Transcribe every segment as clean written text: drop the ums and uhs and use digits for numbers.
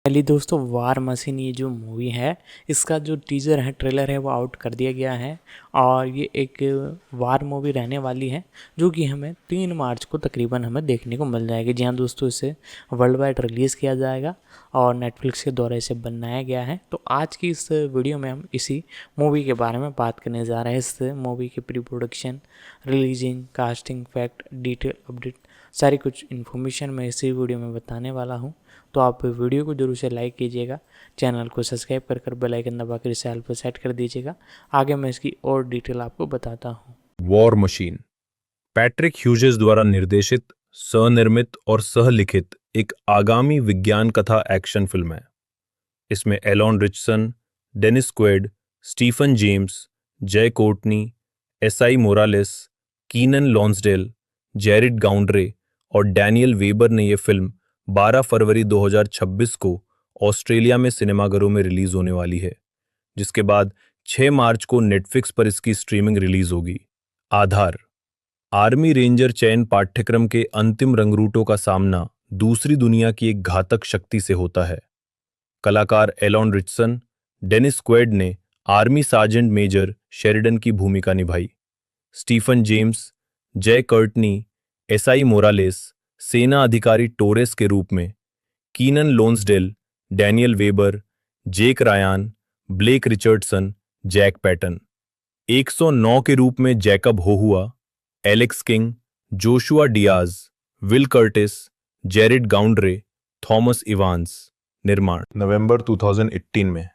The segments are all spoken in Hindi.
फाइनली दोस्तों वार मशीन ये जो मूवी है इसका जो टीजर है ट्रेलर है वो आउट कर दिया गया है और ये एक वार मूवी रहने वाली है जो कि हमें 3 मार्च को तकरीबन हमें देखने को मिल जाएगी। जी हाँ दोस्तों, इसे वर्ल्ड वाइड रिलीज़ किया जाएगा और नेटफ्लिक्स के द्वारा इसे बनाया गया है। तो आज की इस वीडियो में हम इसी मूवी के बारे में बात करने जा रहे हैं। इस मूवी की pre production, releasing, casting, fact, detail update, सारी कुछ इन्फॉर्मेशन मैं इसी वीडियो में बताने वाला हूँ। तो आप वीडियो को जरूर से लाइक कीजिएगा, चैनल को सब्सक्राइब कर बेल आइकन दबाकर इसे ऑल पर सेट कर दीजिएगा। आगे मैं इसकी और डिटेल आपको बताता हूँ। वॉर मशीन पैट्रिक ह्यूजेस द्वारा निर्देशित, सह-निर्मित और सह-लिखित एक आगामी विज्ञान कथा एक्शन फिल्म है। इसमें Alan Ritchson, Dennis Quaid, Stephen James, Jay Courtney, SI Morales, कीनन लॉन्सडेल, जेरिड गाउंड्रे और डैनियल वेबर ने यह फिल्म 12 फरवरी 2026 को ऑस्ट्रेलिया में सिनेमाघरों में रिलीज होने वाली है, जिसके बाद 6 मार्च को नेटफ्लिक्स पर इसकी स्ट्रीमिंग रिलीज होगी। आधार: आर्मी रेंजर चयन पाठ्यक्रम के अंतिम रंगरूटों का सामना दूसरी दुनिया की एक घातक शक्ति से होता है। कलाकार एलोन रिचसन, डेनिस क्वेड ने आर्मी सार्जेंट मेजर शेरिडन की भूमिका निभाई। Stephen James, Jay Courtney, Esai Morales सेना अधिकारी टोरेस के रूप में, Keenan Lonsdale, Daniel Webber, Jake Ryan, Blake Richardson, Jack Patton. 109 के रूप में Jacob Hohua, Alex King, Joshua Diaz, Will Curtis, Jared Gaundry, Thomas Evans. निर्माण नवंबर 2018 में।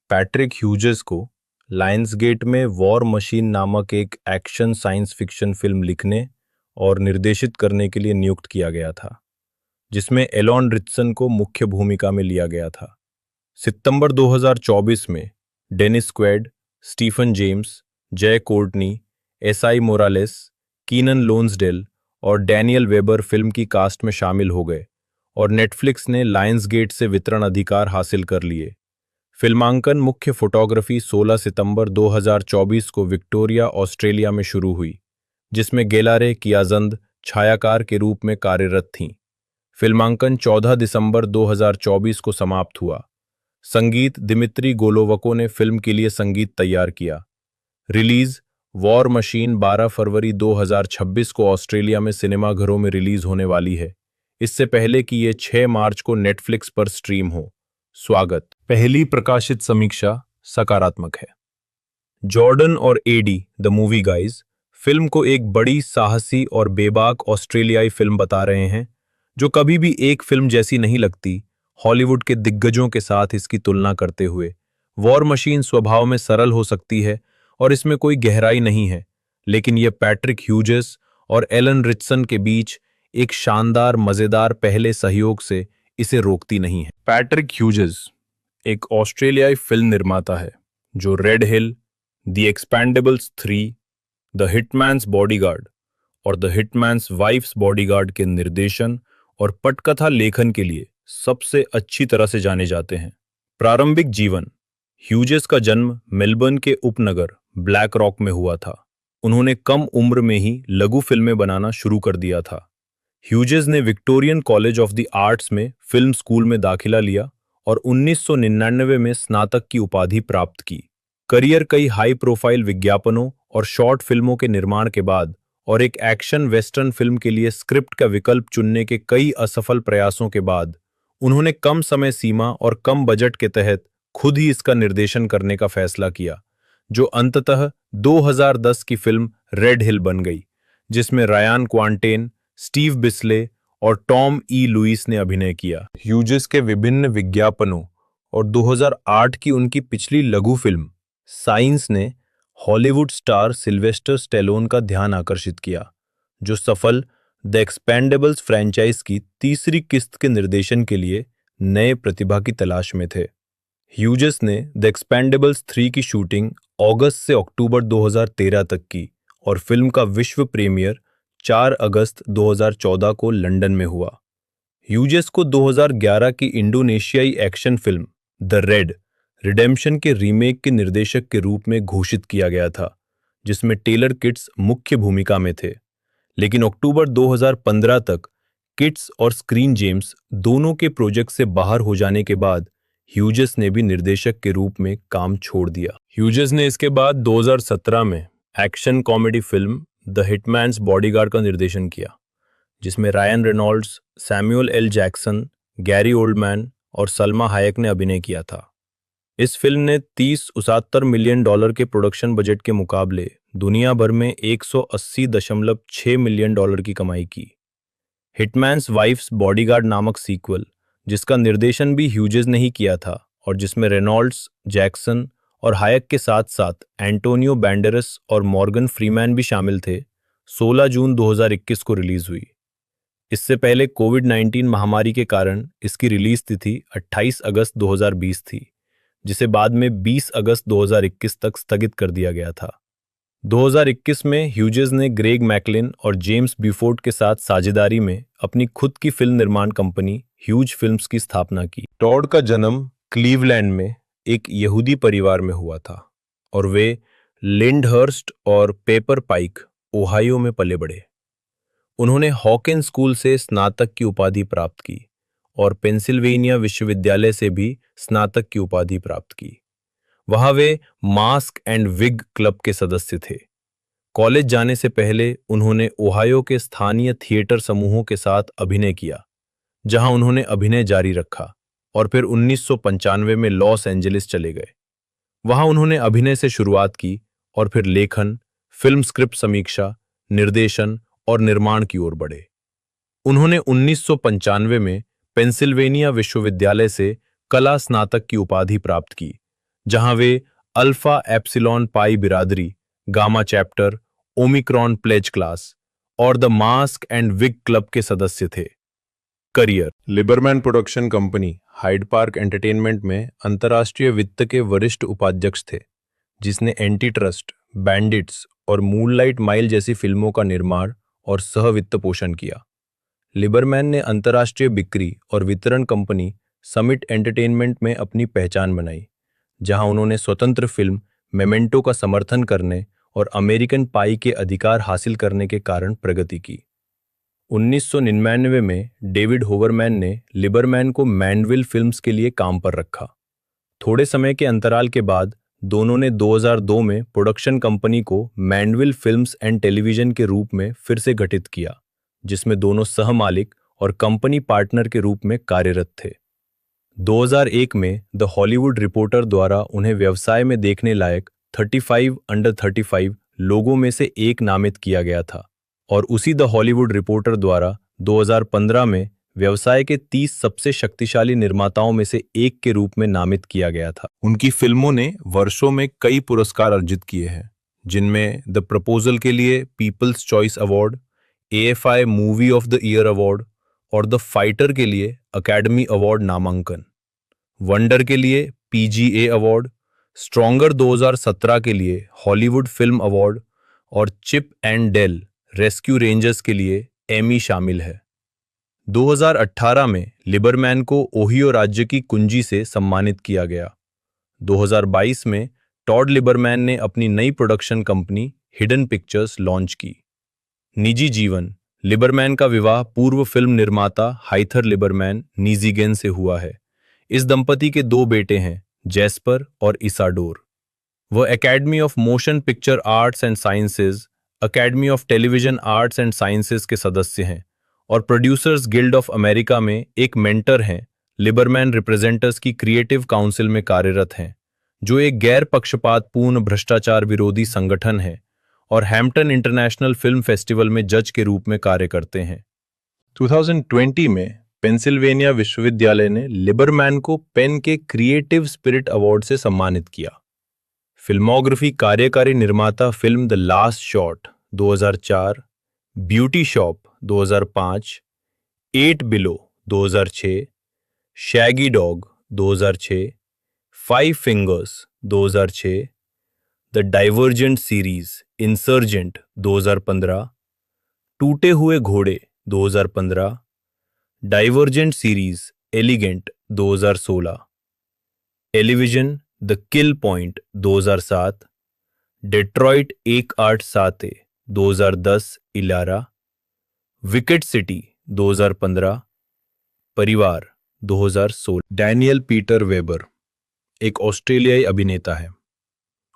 पैट्रिक ह्यूजेस को लायंसगेट में वॉर मशीन नामक एक एक्शन साइंस फिक्शन फिल्म लिखने और निर्देशित करने के लिए नियुक्त किया गया था, जिसमें एलोन रिचसन को मुख्य भूमिका में लिया गया था। सितंबर 2024 में Dennis Quaid, Stephen James, Jay Courtney, SI Morales, कीनन लोन्सडेल और डैनियल वेबर फिल्म की कास्ट में शामिल हो गए और नेटफ्लिक्स ने लायंसगेट से वितरण अधिकार हासिल कर लिए। फिल्मांकन मुख्य फोटोग्राफी 16 सितंबर 2024 को विक्टोरिया, ऑस्ट्रेलिया में शुरू हुई, जिसमें गेलारे कियाजंद छायाकार के रूप में कार्यरत थीं। फिल्मांकन 14 दिसंबर 2024 को समाप्त हुआ। संगीत दिमित्री गोलोवको ने फिल्म के लिए संगीत तैयार किया। रिलीज: वॉर मशीन 12 फरवरी 2026 को ऑस्ट्रेलिया में सिनेमाघरों में रिलीज होने वाली है, इससे पहले कि ये 6 मार्च को नेटफ्लिक्स पर स्ट्रीम हो। स्वागत। पहली प्रकाशित समीक्षा सकारात्मक है। जॉर्डन और Eddie the movie guys film को एक बड़ी, साहसी और बेबाक ऑस्ट्रेलियाई फिल्म बता रहे हैं, जो कभी भी एक फिल्म जैसी नहीं लगती। हॉलीवुड के दिग्गजों के साथ इसकी तुलना करते हुए वॉर मशीन स्वभाव में सरल हो सकती है और इसमें कोई गहराई नहीं है, लेकिन यह पैट्रिक ह्यूजेस और एलन रिचसन के बीच एक शानदार, मजेदार पहले सहयोग से इसे रोकती नहीं है। पैट्रिक ह्यूजेस एक ऑस्ट्रेलियाई फिल्म निर्माता है जो red hill, the Expendables 3, the Hitman's bodyguard और द हिटमैन्स वाइफ्स बॉडीगार्ड के निर्देशन और पटकथा लेखन के लिए सबसे अच्छी तरह से जाने जाते हैं। प्रारंभिक जीवन: ह्यूजेस का जन्म मेलबर्न के उपनगर ब्लैक रॉक में हुआ था। उन्होंने कम उम्र में ही लघु फिल्में बनाना शुरू कर दिया था। ह्यूजेस ने Victorian college of the arts में फिल्म स्कूल में दाखिला लिया और 1999 में स्नातक की उपाधि प्राप्त की। करियर कई हाई प्रोफाइल विज्ञापनों और शॉर्ट फिल्मों के निर्माण के बाद और एक एक्शन वेस्टर्न फिल्म के लिए स्क्रिप्ट का विकल्प चुनने के कई असफल प्रयासों के बाद उन्होंने कम समय सीमा और कम बजट के तहत खुद ही इसका निर्देशन करने का फैसला किया, जो अंततः 2010 की फिल्म रेड हिल बन गई, जिसमें रायान क्वांटेन, स्टीव बिस्ले और टॉम ई लुइस ने अभिनय किया। ह्यूजेस के विभिन्न विज्ञापनों और 2008 की उनकी पिछली लघु फिल्म साइंस ने हॉलीवुड स्टार सिल्वेस्टर स्टेलोन का ध्यान आकर्षित किया, जो सफल द एक्सपेंडेबल्स फ्रेंचाइज की तीसरी किस्त के निर्देशन के लिए नए प्रतिभा की तलाश में थे। ह्यूजेस ने द एक्सपेंडेबल्स 3 की शूटिंग अगस्त से अक्टूबर 2013 तक की और फिल्म का विश्व प्रीमियर 4 अगस्त 2014 को लंदन में हुआ। ह्यूजेस को 2011 की इंडोनेशियाई action film the Raid Redemption के रीमेक के निर्देशक के रूप में घोषित किया गया था, जिसमें टेलर किट्स मुख्य भूमिका में थे। लेकिन अक्टूबर 2015 तक किट्स और स्क्रीन जेम्स दोनों के प्रोजेक्ट से बाहर हो जाने के बाद ह्यूजेस ने भी निर्देशक के रूप में काम छोड़ दिया। ह्यूजेस ने इसके बाद 2017 में action comedy film the Hitman's bodyguard का निर्देशन किया, जिसमें Ryan Reynolds, Samuel L Jackson, Gary Oldman और सलमा हायक ने अभिनय किया था। इस फिल्म ने 30-69 मिलियन डॉलर के प्रोडक्शन बजट के मुकाबले दुनिया भर में 180.6 मिलियन डॉलर की कमाई की। हिटमैन्स वाइफ्स बॉडीगार्ड नामक सीक्वल, जिसका निर्देशन भी ह्यूजेस ने ही किया था और जिसमें रेनॉल्ड्स, जैक्सन और हायक के साथ साथ एंटोनियो बैंडेरस और मॉर्गन फ्रीमैन भी शामिल थे, 16 जून 2021 को रिलीज हुई। इससे पहले कोविड-19 महामारी के कारण इसकी रिलीज तिथि 28 अगस्त 2020 थी, जिसे बाद में 20 अगस्त 2021 तक स्थगित कर दिया गया था। 2021 में ह्यूजेस ने ग्रेग मैकलिन और जेम्स ब्यूफोर्ड के साथ साझेदारी में अपनी खुद की फिल्म निर्माण कंपनी ह्यूज फिल्म्स की स्थापना की। टॉड का जन्म क्लीवलैंड में एक यहूदी परिवार में हुआ था और वे लिंडहर्स्ट और पेपर पाइक, ओहायो में पले बढ़े। उन्होंने हॉकिंस स्कूल से स्नातक की उपाधि प्राप्त की और पेंसिल्वेनिया विश्वविद्यालय से भी स्नातक की उपाधि प्राप्त की। वहां वे मास्क एंड विग क्लब के सदस्य थे। कॉलेज जाने से पहले उन्होंने ओहायो के स्थानीय थिएटर समूहों के साथ अभिनय किया, जहां उन्होंने अभिनय जारी रखा और फिर 1995 में लॉस एंजलिस चले गए। वहां उन्होंने अभिनय से शुरुआत की और फिर लेखन, फिल्म स्क्रिप्ट समीक्षा, निर्देशन और निर्माण की ओर बढ़े। उन्होंने 1995 में पेंसिल्वेनिया विश्वविद्यालय से कला स्नातक की उपाधि प्राप्त की, जहां वे अल्फा एप्सिलॉन पाई बिरादरी, gamma chapter, omicron pledge class और the Mask and Wig club के सदस्य थे। Career: Lieberman production company, Hyde Park Entertainment में अंतर्राष्ट्रीय वित्त के वरिष्ठ उपाध्यक्ष थे, जिसने एंटी ट्रस्ट, बैंडिट्स और मूनलाइट माइल जैसी फिल्मों का निर्माण और सह वित्त पोषण किया। लिबरमैन ने अंतर्राष्ट्रीय बिक्री और वितरण कंपनी समिट एंटरटेनमेंट में अपनी पहचान बनाई, जहां उन्होंने स्वतंत्र फिल्म मेमेंटो का समर्थन करने और अमेरिकन पाई के अधिकार हासिल करने के कारण प्रगति की। 1999 में डेविड होवरमैन ने लिबरमैन को मैनविल फिल्म्स के लिए काम पर रखा। थोड़े समय के अंतराल के बाद दोनों ने 2002 में प्रोडक्शन कंपनी को मैनविल फिल्म्स एंड टेलीविजन के रूप में फिर से गठित किया, जिसमें दोनों सहमालिक और कंपनी पार्टनर के रूप में कार्यरत थे। 2001 में द हॉलीवुड रिपोर्टर द्वारा उन्हें व्यवसाय में देखने लायक 35 अंडर 35 लोगों में से एक नामित किया गया था और उसी द हॉलीवुड रिपोर्टर द्वारा 2015 में व्यवसाय के 30 सबसे शक्तिशाली निर्माताओं में से एक के रूप में नामित किया गया था। उनकी फिल्मों ने वर्षों में कई पुरस्कार अर्जित किए हैं, जिनमें द प्रपोजल के लिए people's choice award, AFI movie of the year award और द फाइटर के लिए अकेडमी अवार्ड नामांकन, वंडर के लिए PGA अवार्ड, स्ट्रॉन्गर 2017 के लिए हॉलीवुड फिल्म अवार्ड और Chip and Dale Rescue Rangers के लिए एमी शामिल है। 2018 में लिबरमैन को ओहियो राज्य की कुंजी से सम्मानित किया गया। 2022 में टॉड लिबरमैन ने अपनी नई production company hidden pictures launch की। निजी जीवन: लिबरमैन का विवाह पूर्व फिल्म निर्माता हाइथर लिबरमैन नीजीगेन से हुआ है। इस दंपति के 2 बेटे हैं, जैस्पर और इसाडोर। वह academy of motion picture arts and sciences, academy of television arts and sciences के सदस्य हैं और प्रोड्यूसर्स गिल्ड ऑफ अमेरिका में एक मेंटर हैं। लिबरमैन रिप्रेजेंटर्स की क्रिएटिव काउंसिल में कार्यरत हैं, जो एक गैर पक्षपातपूर्ण भ्रष्टाचार विरोधी संगठन है और हैम्पटन इंटरनेशनल फिल्म फेस्टिवल में जज के रूप में कार्य करते हैं। 2020 में पेंसिल्वेनिया विश्वविद्यालय ने लिबरमैन को पेन के क्रिएटिव स्पिरिट अवार्ड से सम्मानित किया। फिल्मोग्राफी: कार्यकारी निर्माता film the Last Shot 2004, Beauty Shop 2005, 8 Below 2006, Shaggy Dog 2006, 5 Fingers 2006, the Divergent series Insurgent 2015, टूटे हुए घोड़े 2015, Divergent series Allegiant 2016, television the Kill Point 2007, Detroit 187 2010 इलारा, विकेट सिटी 2015, परिवार 2016। डैनियल पीटर वेबर एक ऑस्ट्रेलियाई अभिनेता है।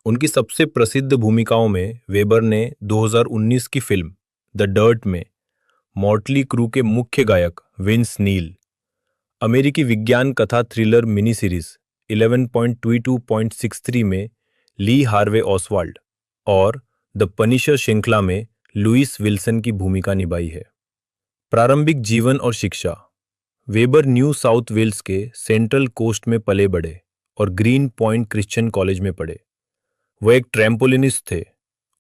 उनकी सबसे प्रसिद्ध भूमिकाओं में वेबर ने 2019 की फिल्म द डर्ट में मॉटली क्रू के मुख्य गायक विंस नील, अमेरिकी विज्ञान कथा थ्रिलर मिनी सीरीज 11.22.63 में ली हार्वे ऑसवाल्ड और द पनिशर श्रृंखला में लुइस विल्सन की भूमिका निभाई है। प्रारंभिक जीवन और शिक्षा। वेबर न्यू साउथ वेल्स के सेंट्रल कोस्ट में पले बढ़े और ग्रीन पॉइंट क्रिश्चियन कॉलेज में पढ़े। वो एक ट्रैम्पोलिनिस्ट थे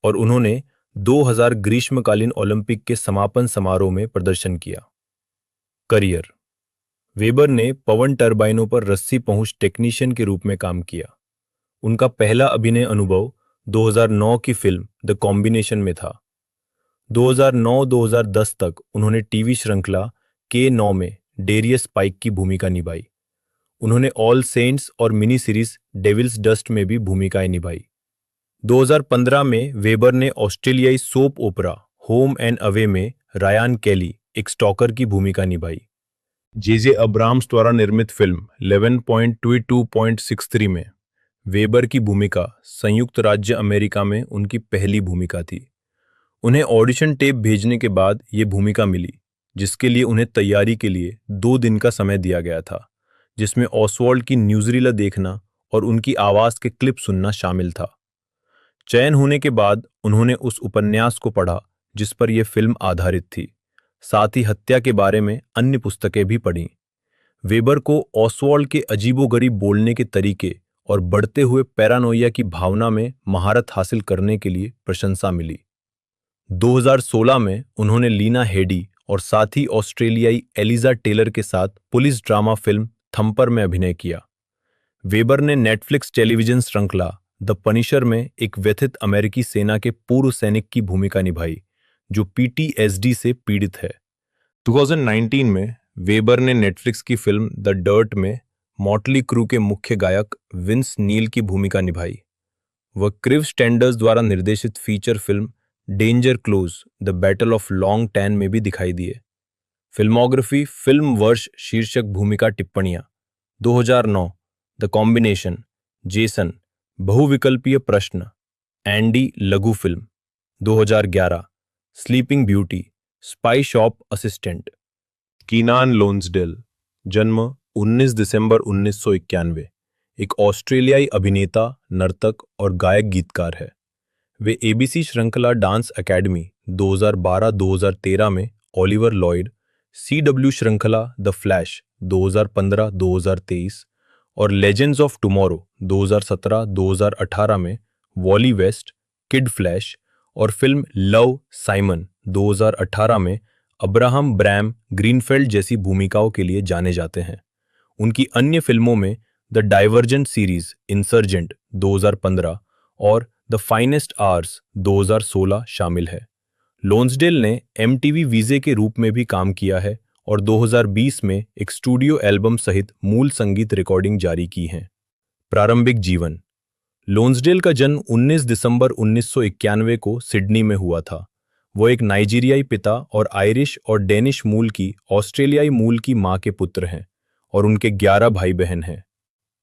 और उन्होंने 2000 ग्रीष्मकालीन ओलंपिक के समापन समारोह में प्रदर्शन किया। करियर। वेबर ने पवन टरबाइनों पर रस्सी पहुंच टेक्नीशियन के रूप में काम किया। उनका पहला अभिनय अनुभव 2009 की फिल्म द कॉम्बिनेशन में था। 2009-2010 तक उन्होंने टीवी श्रृंखला K9 में डेरियस पाइक की भूमिका निभाई। उन्होंने ऑल सेंट्स और मिनी सीरीज डेविल्स डस्ट में भी भूमिकाएं निभाई। 2015 में वेबर ने ऑस्ट्रेलियाई soap opera Home and Away में रायान केली एक स्टॉकर की भूमिका निभाई। जे अब्राम्स द्वारा निर्मित फिल्म 11.22.63 में वेबर की भूमिका संयुक्त राज्य अमेरिका में उनकी पहली भूमिका थी। उन्हें ऑडिशन टेप भेजने के बाद ये भूमिका मिली, जिसके लिए उन्हें तैयारी के लिए 2 दिन का समय दिया गया था, जिसमें ऑसवाल्ड की न्यूज़रीला देखना और उनकी आवाज़ के क्लिप सुनना शामिल था। चयन होने के बाद उन्होंने उस उपन्यास को पढ़ा जिस पर यह फिल्म आधारित थी, साथ ही हत्या के बारे में अन्य पुस्तकें भी पढ़ीं। वेबर को ऑसवाल्ड के अजीबोगरीब बोलने के तरीके और बढ़ते हुए पैरानोइया की भावना में महारत हासिल करने के लिए प्रशंसा मिली। 2016 में उन्होंने लीना हेडी और साथी ऑस्ट्रेलियाई एलिजा टेलर के साथ पुलिस ड्रामा फिल्म थंपर में अभिनय किया। वेबर ने नेटफ्लिक्स टेलीविजन श्रृंखला द पनिशर में एक व्यथित अमेरिकी सेना के पूर्व सैनिक की भूमिका निभाई, जो PTSD से पीड़ित है। 2019 में वेबर ने नेटफ्लिक्स की फिल्म द डर्ट में मॉटली क्रू के मुख्य गायक विंस नील की भूमिका निभाई। वह क्रिव स्टैंडर्स द्वारा निर्देशित feature film danger close the battle of long tan में भी दिखाई दिए। फिल्मोग्राफी। फिल्म वर्ष शीर्षक भूमिका टिप्पणियां 2009 द कॉम्बिनेशन, जेसन, बहुविकल्पीय प्रश्न, एंडी लघु फिल्म। 2011 Sleeping Beauty, spy shop assistant. Keenan Lonsdale, जन्म 19 दिसंबर 1991, एक ऑस्ट्रेलियाई अभिनेता, नर्तक और गायक गीतकार है। वे ABC श्रृंखला डांस एकेडमी 2012-2013 में ओलिवर लॉयड, CW श्रृंखला द फ्लैश 2015-2023 और लेजेंड्स ऑफ टुमारो 2017-2018 में वॉली वेस्ट, किड फ्लैश और फिल्म लव साइमन 2018 में अब्राहम ब्रैम ग्रीनफेल्ड जैसी भूमिकाओं के लिए जाने जाते हैं। उनकी अन्य फिल्मों में द डाइवर्जेंट सीरीज इंसर्जेंट 2015 और द फाइनेस्ट आवर्स 2016 शामिल है। लोन्सडेल ने MTV वीजे के रूप में भी काम किया है और 2020 में एक स्टूडियो एल्बम सहित मूल संगीत रिकॉर्डिंग जारी की है। प्रारंभिक जीवन। लोन्सडेल का जन्म 19 दिसंबर 1991 को सिडनी में हुआ था। वो एक नाइजीरियाई पिता और आयरिश और डेनिश मूल की ऑस्ट्रेलियाई मूल की मां के पुत्र हैं और उनके 11 भाई बहन हैं।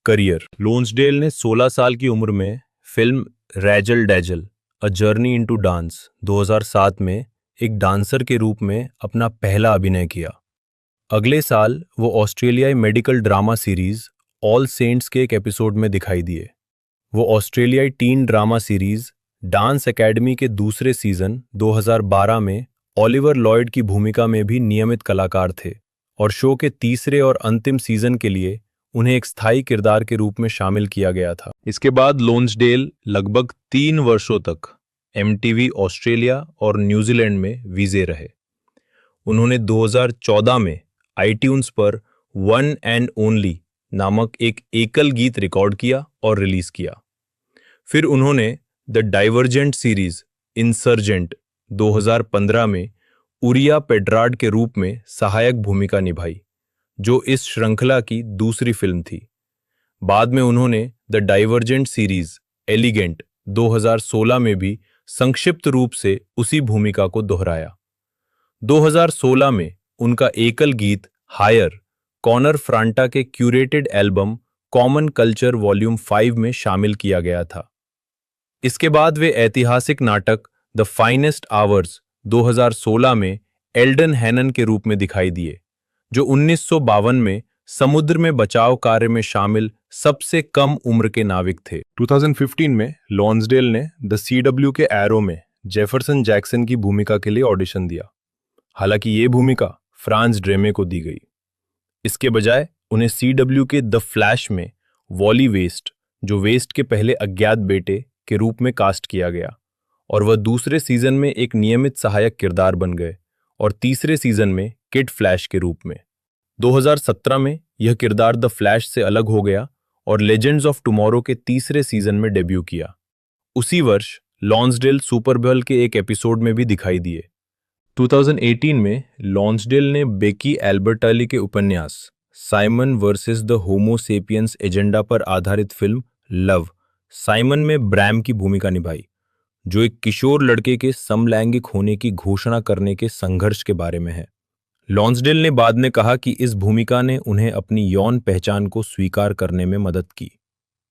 करियर। लोन्सडेल ने 16 साल की उम्र में film Razzle Dazzle a Journey into Dance 2007 में एक डांसर के रूप में अपना पहला अभिनय किया। अगले साल वो ऑस्ट्रेलियाई medical drama series All Saints के एक एपिसोड में दिखाई दिए। वो ऑस्ट्रेलियाई teen drama series Dance Academy के दूसरे सीजन 2012 में ओलिवर लॉयड की भूमिका में भी नियमित कलाकार थे और शो के तीसरे और अंतिम सीजन के लिए उन्हें एक स्थायी किरदार के रूप में शामिल किया गया था। इसके बाद लोन्सडेल लगभग 3 वर्षों तक MTV ऑस्ट्रेलिया और न्यूजीलैंड में वीजे रहे। उन्होंने 2014 में iTunes पर वन एंड ओनली नामक एक एकल गीत रिकॉर्ड किया और रिलीज किया। फिर उन्होंने द डाइवर्जेंट सीरीज इंसर्जेंट 2015 में उरिया पेड्रार्ड के रूप में सहायक भूमिका निभाई, जो इस श्रृंखला की दूसरी फिल्म थी। बाद में उन्होंने द डाइवर्जेंट सीरीज एलिगेंट 2016 में भी संक्षिप्त रूप से उसी भूमिका को दोहराया। 2016 में उनका एकल गीत हायर कॉनर फ्रांटा के curated album common culture volume 5 में शामिल किया गया था। इसके बाद वे ऐतिहासिक नाटक द फाइनेस्ट आवर्स 2016 में एल्डन हैनन के रूप में दिखाई दिए, जो 1952 में समुद्र में बचाव कार्य में शामिल सबसे कम उम्र के नाविक थे। 2015 में लॉन्सडेल ने द CW के एरो में जेफरसन जैक्सन की भूमिका के लिए ऑडिशन दिया। हालांकि ये भूमिका फ्रांस ड्रेमे को दी गई। इसके बजाय उन्हें CW के द फ्लैश में वॉली वेस्ट, जो वेस्ट के पहले अज्ञात बेटे के रूप में कास्ट किया गया, और वह दूसरे सीजन में एक नियमित सहायक किरदार बन गए और तीसरे सीजन में किड फ्लैश के रूप में। 2017 में यह किरदार द फ्लैश से अलग हो गया और लेजेंड्स ऑफ टुमारो के तीसरे सीजन में डेब्यू किया। उसी वर्ष लॉन्सडेल सुपरबोल के एक एपिसोड में भी दिखाई दिए। 2018 में लॉन्सडेल ने बेकी एल्बर्टाली के उपन्यास Simon versus the homo sapiens agenda पर आधारित फिल्म लव साइमन में ब्रैम की भूमिका निभाई, जो एक किशोर लड़के के समलैंगिक होने की घोषणा करने के संघर्ष के बारे में है। लॉन्सडेल ने बाद में कहा कि इस भूमिका ने उन्हें अपनी यौन पहचान को स्वीकार करने में मदद की।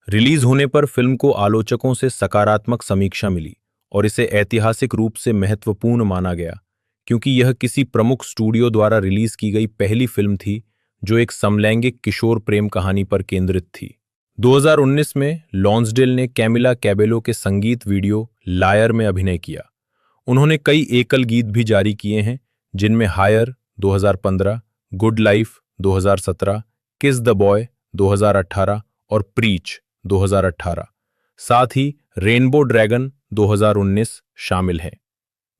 रिलीज होने पर फिल्म को आलोचकों से सकारात्मक समीक्षा मिली और इसे ऐतिहासिक रूप से महत्वपूर्ण माना गया, क्योंकि यह किसी प्रमुख स्टूडियो द्वारा रिलीज की गई पहली फिल्म थी जो एक समलैंगिक किशोर प्रेम कहानी पर केंद्रित थी। 2019 में लॉन्सडेल ने कैमिला कैबेलो के संगीत वीडियो लायर में अभिनय किया। उन्होंने कई एकल गीत भी जारी किए हैं, जिनमें हायर 2015, गुड लाइफ 2017, किस द बॉय 2018 और प्रीच 2018, साथ ही रेनबो ड्रैगन 2019 शामिल हैं।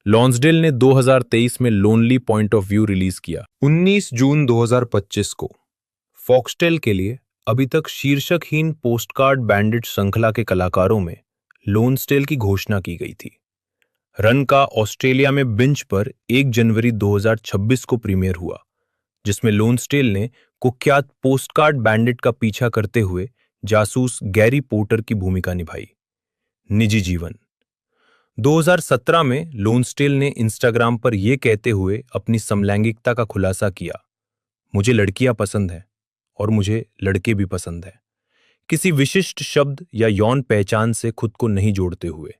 लॉन्सडेल ने 2023 में lonely point of view release किया। 19 जून 2025 को फॉक्सटेल के लिए अभी तक शीर्षकहीन पोस्टकार्ड बैंडिट श्रृंखला के कलाकारों में लॉन्सडेल की घोषणा की गई थी। रन का ऑस्ट्रेलिया में बिंज पर 1 जनवरी 2026 को प्रीमियर हुआ, जिसमें लॉन्सडेल ने कुख्यात पोस्टकार्ड बैंडिट का पीछा करते हुए जासूस गैरी पोर्टर की भूमिका निभाई। निजी जीवन 2017 में लॉन्सडेल ने इंस्टाग्राम पर यह कहते हुए अपनी समलैंगिकता का खुलासा किया, मुझे लड़कियां पसंद हैं और मुझे लड़के भी पसंद हैं, किसी विशिष्ट शब्द या यौन पहचान से खुद को नहीं जोड़ते हुए।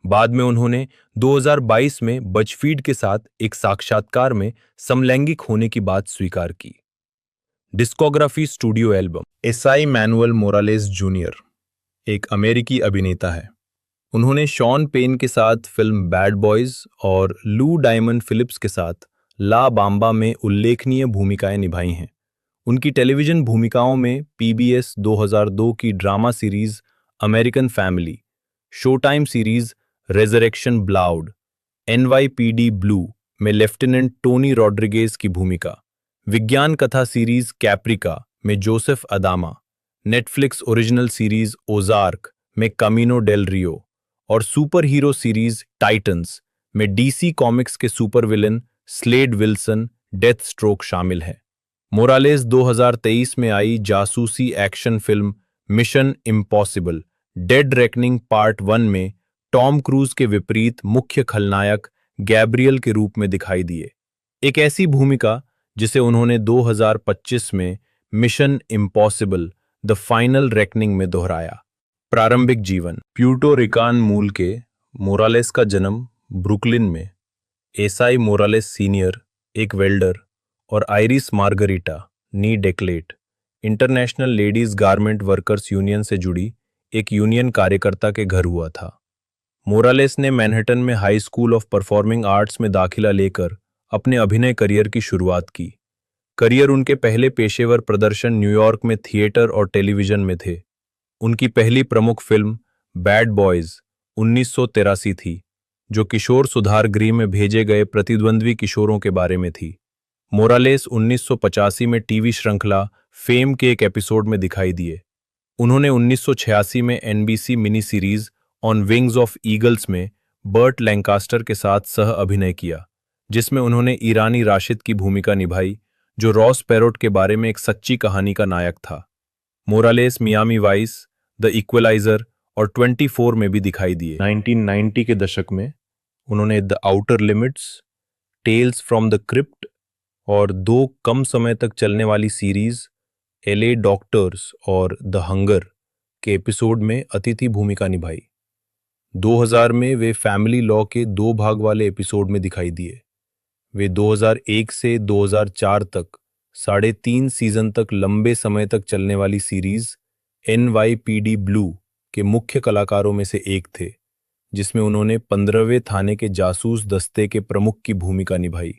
बाद में उन्होंने 2022 में बजफीड के साथ एक साक्षात्कार में समलैंगिक होने की बात स्वीकार की। Discography studio album acai manual Morales junior एक अमेरिकी अभिनेता है। उन्होंने शॉन पेन के साथ फिल्म बैड बॉयज और लू डायमंड फिलिप्स के साथ ला बाम्बा में उल्लेखनीय भूमिकाएं निभाई हैं। उनकी टेलीविजन भूमिकाओं में PBS 2002 की drama series American Family, Showtime series Resurrection ब्लाउड, NYPD ब्लू में लेफ्टिनेंट टोनी रॉड्रिगेज की भूमिका, विज्ञान कथा सीरीज कैप्रिका में Joseph Adama, Netflix original series Ozark में कामिनो डेल रियो और सुपर हीरो सीरीज टाइटन्स में DC कॉमिक्स के super villain Slade Wilson death stroke शामिल है। मोरालेस 2023 में आई जासूसी action film Mission Impossible Dead Reckoning part 1 में टॉम क्रूज के विपरीत मुख्य खलनायक गैब्रियल के रूप में दिखाई दिए, एक ऐसी भूमिका जिसे उन्होंने 2025 में mission Impossible The Final Reckoning में दोहराया। प्रारंभिक जीवन प्यूर्टो रिकान मूल के मोरालेस का जन्म ब्रुकलिन में एसाई मोरालेस सीनियर एक वेल्डर और आइरिस मार्गरिटा नी Declet International Ladies Garment Workers Union से जुड़ी एक यूनियन कार्यकर्ता के घर हुआ था। मोरालेस ने मैनहट्टन में high school of performing arts में दाखिला लेकर अपने अभिनय करियर की शुरुआत की। करियर उनके पहले पेशेवर प्रदर्शन न्यूयॉर्क में थिएटर और टेलीविजन में थे। उनकी पहली प्रमुख फिल्म बैड बॉयज 1983 थी, जो किशोर सुधार गृह में भेजे गए प्रतिद्वंद्वी किशोरों के बारे में थी। मोरालेस 1985 में टीवी श्रृंखला फेम के एक एपिसोड में दिखाई दिए। उन्होंने 1986 में NBC mini series on wings of eagles में बर्ट लैंकास्टर के साथ सह अभिनय किया, जिसमें उन्होंने ईरानी राशिद की भूमिका निभाई, जो रॉस पेरोट के बारे में एक सच्ची कहानी का नायक था। Morales Miami Vice, The Equalizer और 24 में भी दिखाई दिए। 1990 के दशक में उन्होंने The Outer Limits, Tales from the Crypt और 2 कम समय तक चलने वाली सीरीज एलए डॉक्टर्स और द हंगर के एपिसोड में अतिथि भूमिका निभाई। 2000 में वे फैमिली लॉ के 2 भाग वाले एपिसोड में दिखाई दिए। वे 2001 से 2004 तक 3.5 सीजन तक लंबे समय तक चलने वाली सीरीज NYPD ब्लू के मुख्य कलाकारों में से एक थे, जिसमें उन्होंने 15वें थाने के जासूस दस्ते के प्रमुख की भूमिका निभाई।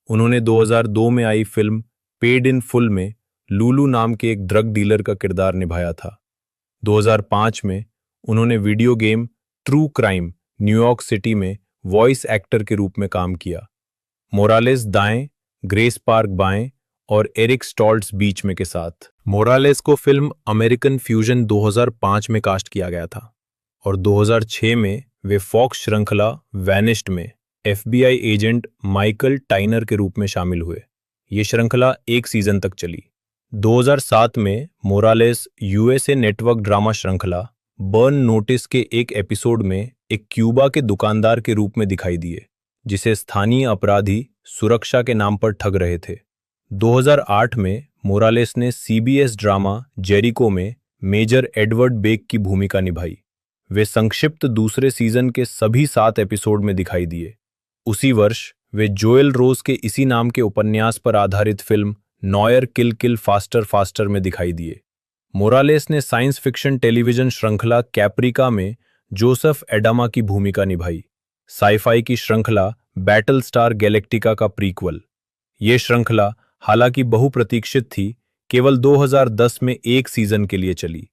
उन्होंने 2002 में आई फिल्म पेड इन फुल में लूलू नाम के एक ड्रग डीलर का किरदार निभाया था। 2005 में उन्होंने video game true crime New York city में वॉइस एक्टर के रूप में काम किया। मोरालेस दाएं, ग्रेस पार्क बाएं और एरिक स्टॉल्ट्स बीच में के साथ। मोरालेस को फिल्म अमेरिकन फ्यूजन 2005 में कास्ट किया गया था और 2006 में वे फॉक्स श्रृंखला वैनिश्ड में FBI एजेंट माइकल टाइनर के रूप में शामिल हुए। ये श्रृंखला 1 सीजन तक चली। 2007 में मोरालेस USA नेटवर्क ड्रामा श्रृंखला बर्न नोटिस के एक एपिसोड में एक क्यूबा के दुकानदार के रूप में दिखाई दिए, जिसे स्थानीय अपराधी सुरक्षा के नाम पर ठग रहे थे। 2008 में मोरालेस ने CBS ड्रामा जेरिको में मेजर एडवर्ड बेक की भूमिका निभाई। वे संक्षिप्त दूसरे सीजन के सभी 7 एपिसोड में दिखाई दिए। उसी वर्ष वे जोएल रोज के इसी नाम के उपन्यास पर आधारित फिल्म नॉयर किल किल फास्टर फास्टर में दिखाई दिए। मोरालेस ने साइंस फिक्शन टेलीविजन श्रृंखला कैप्रिका में जोसेफ एडामा की भूमिका निभाई, साइफाई की श्रृंखला बैटल स्टार गैलेक्टिका का प्रीक्वल। ये श्रृंखला हालांकि बहुप्रतीक्षित थी, केवल 2010 में 1 सीजन के लिए चली।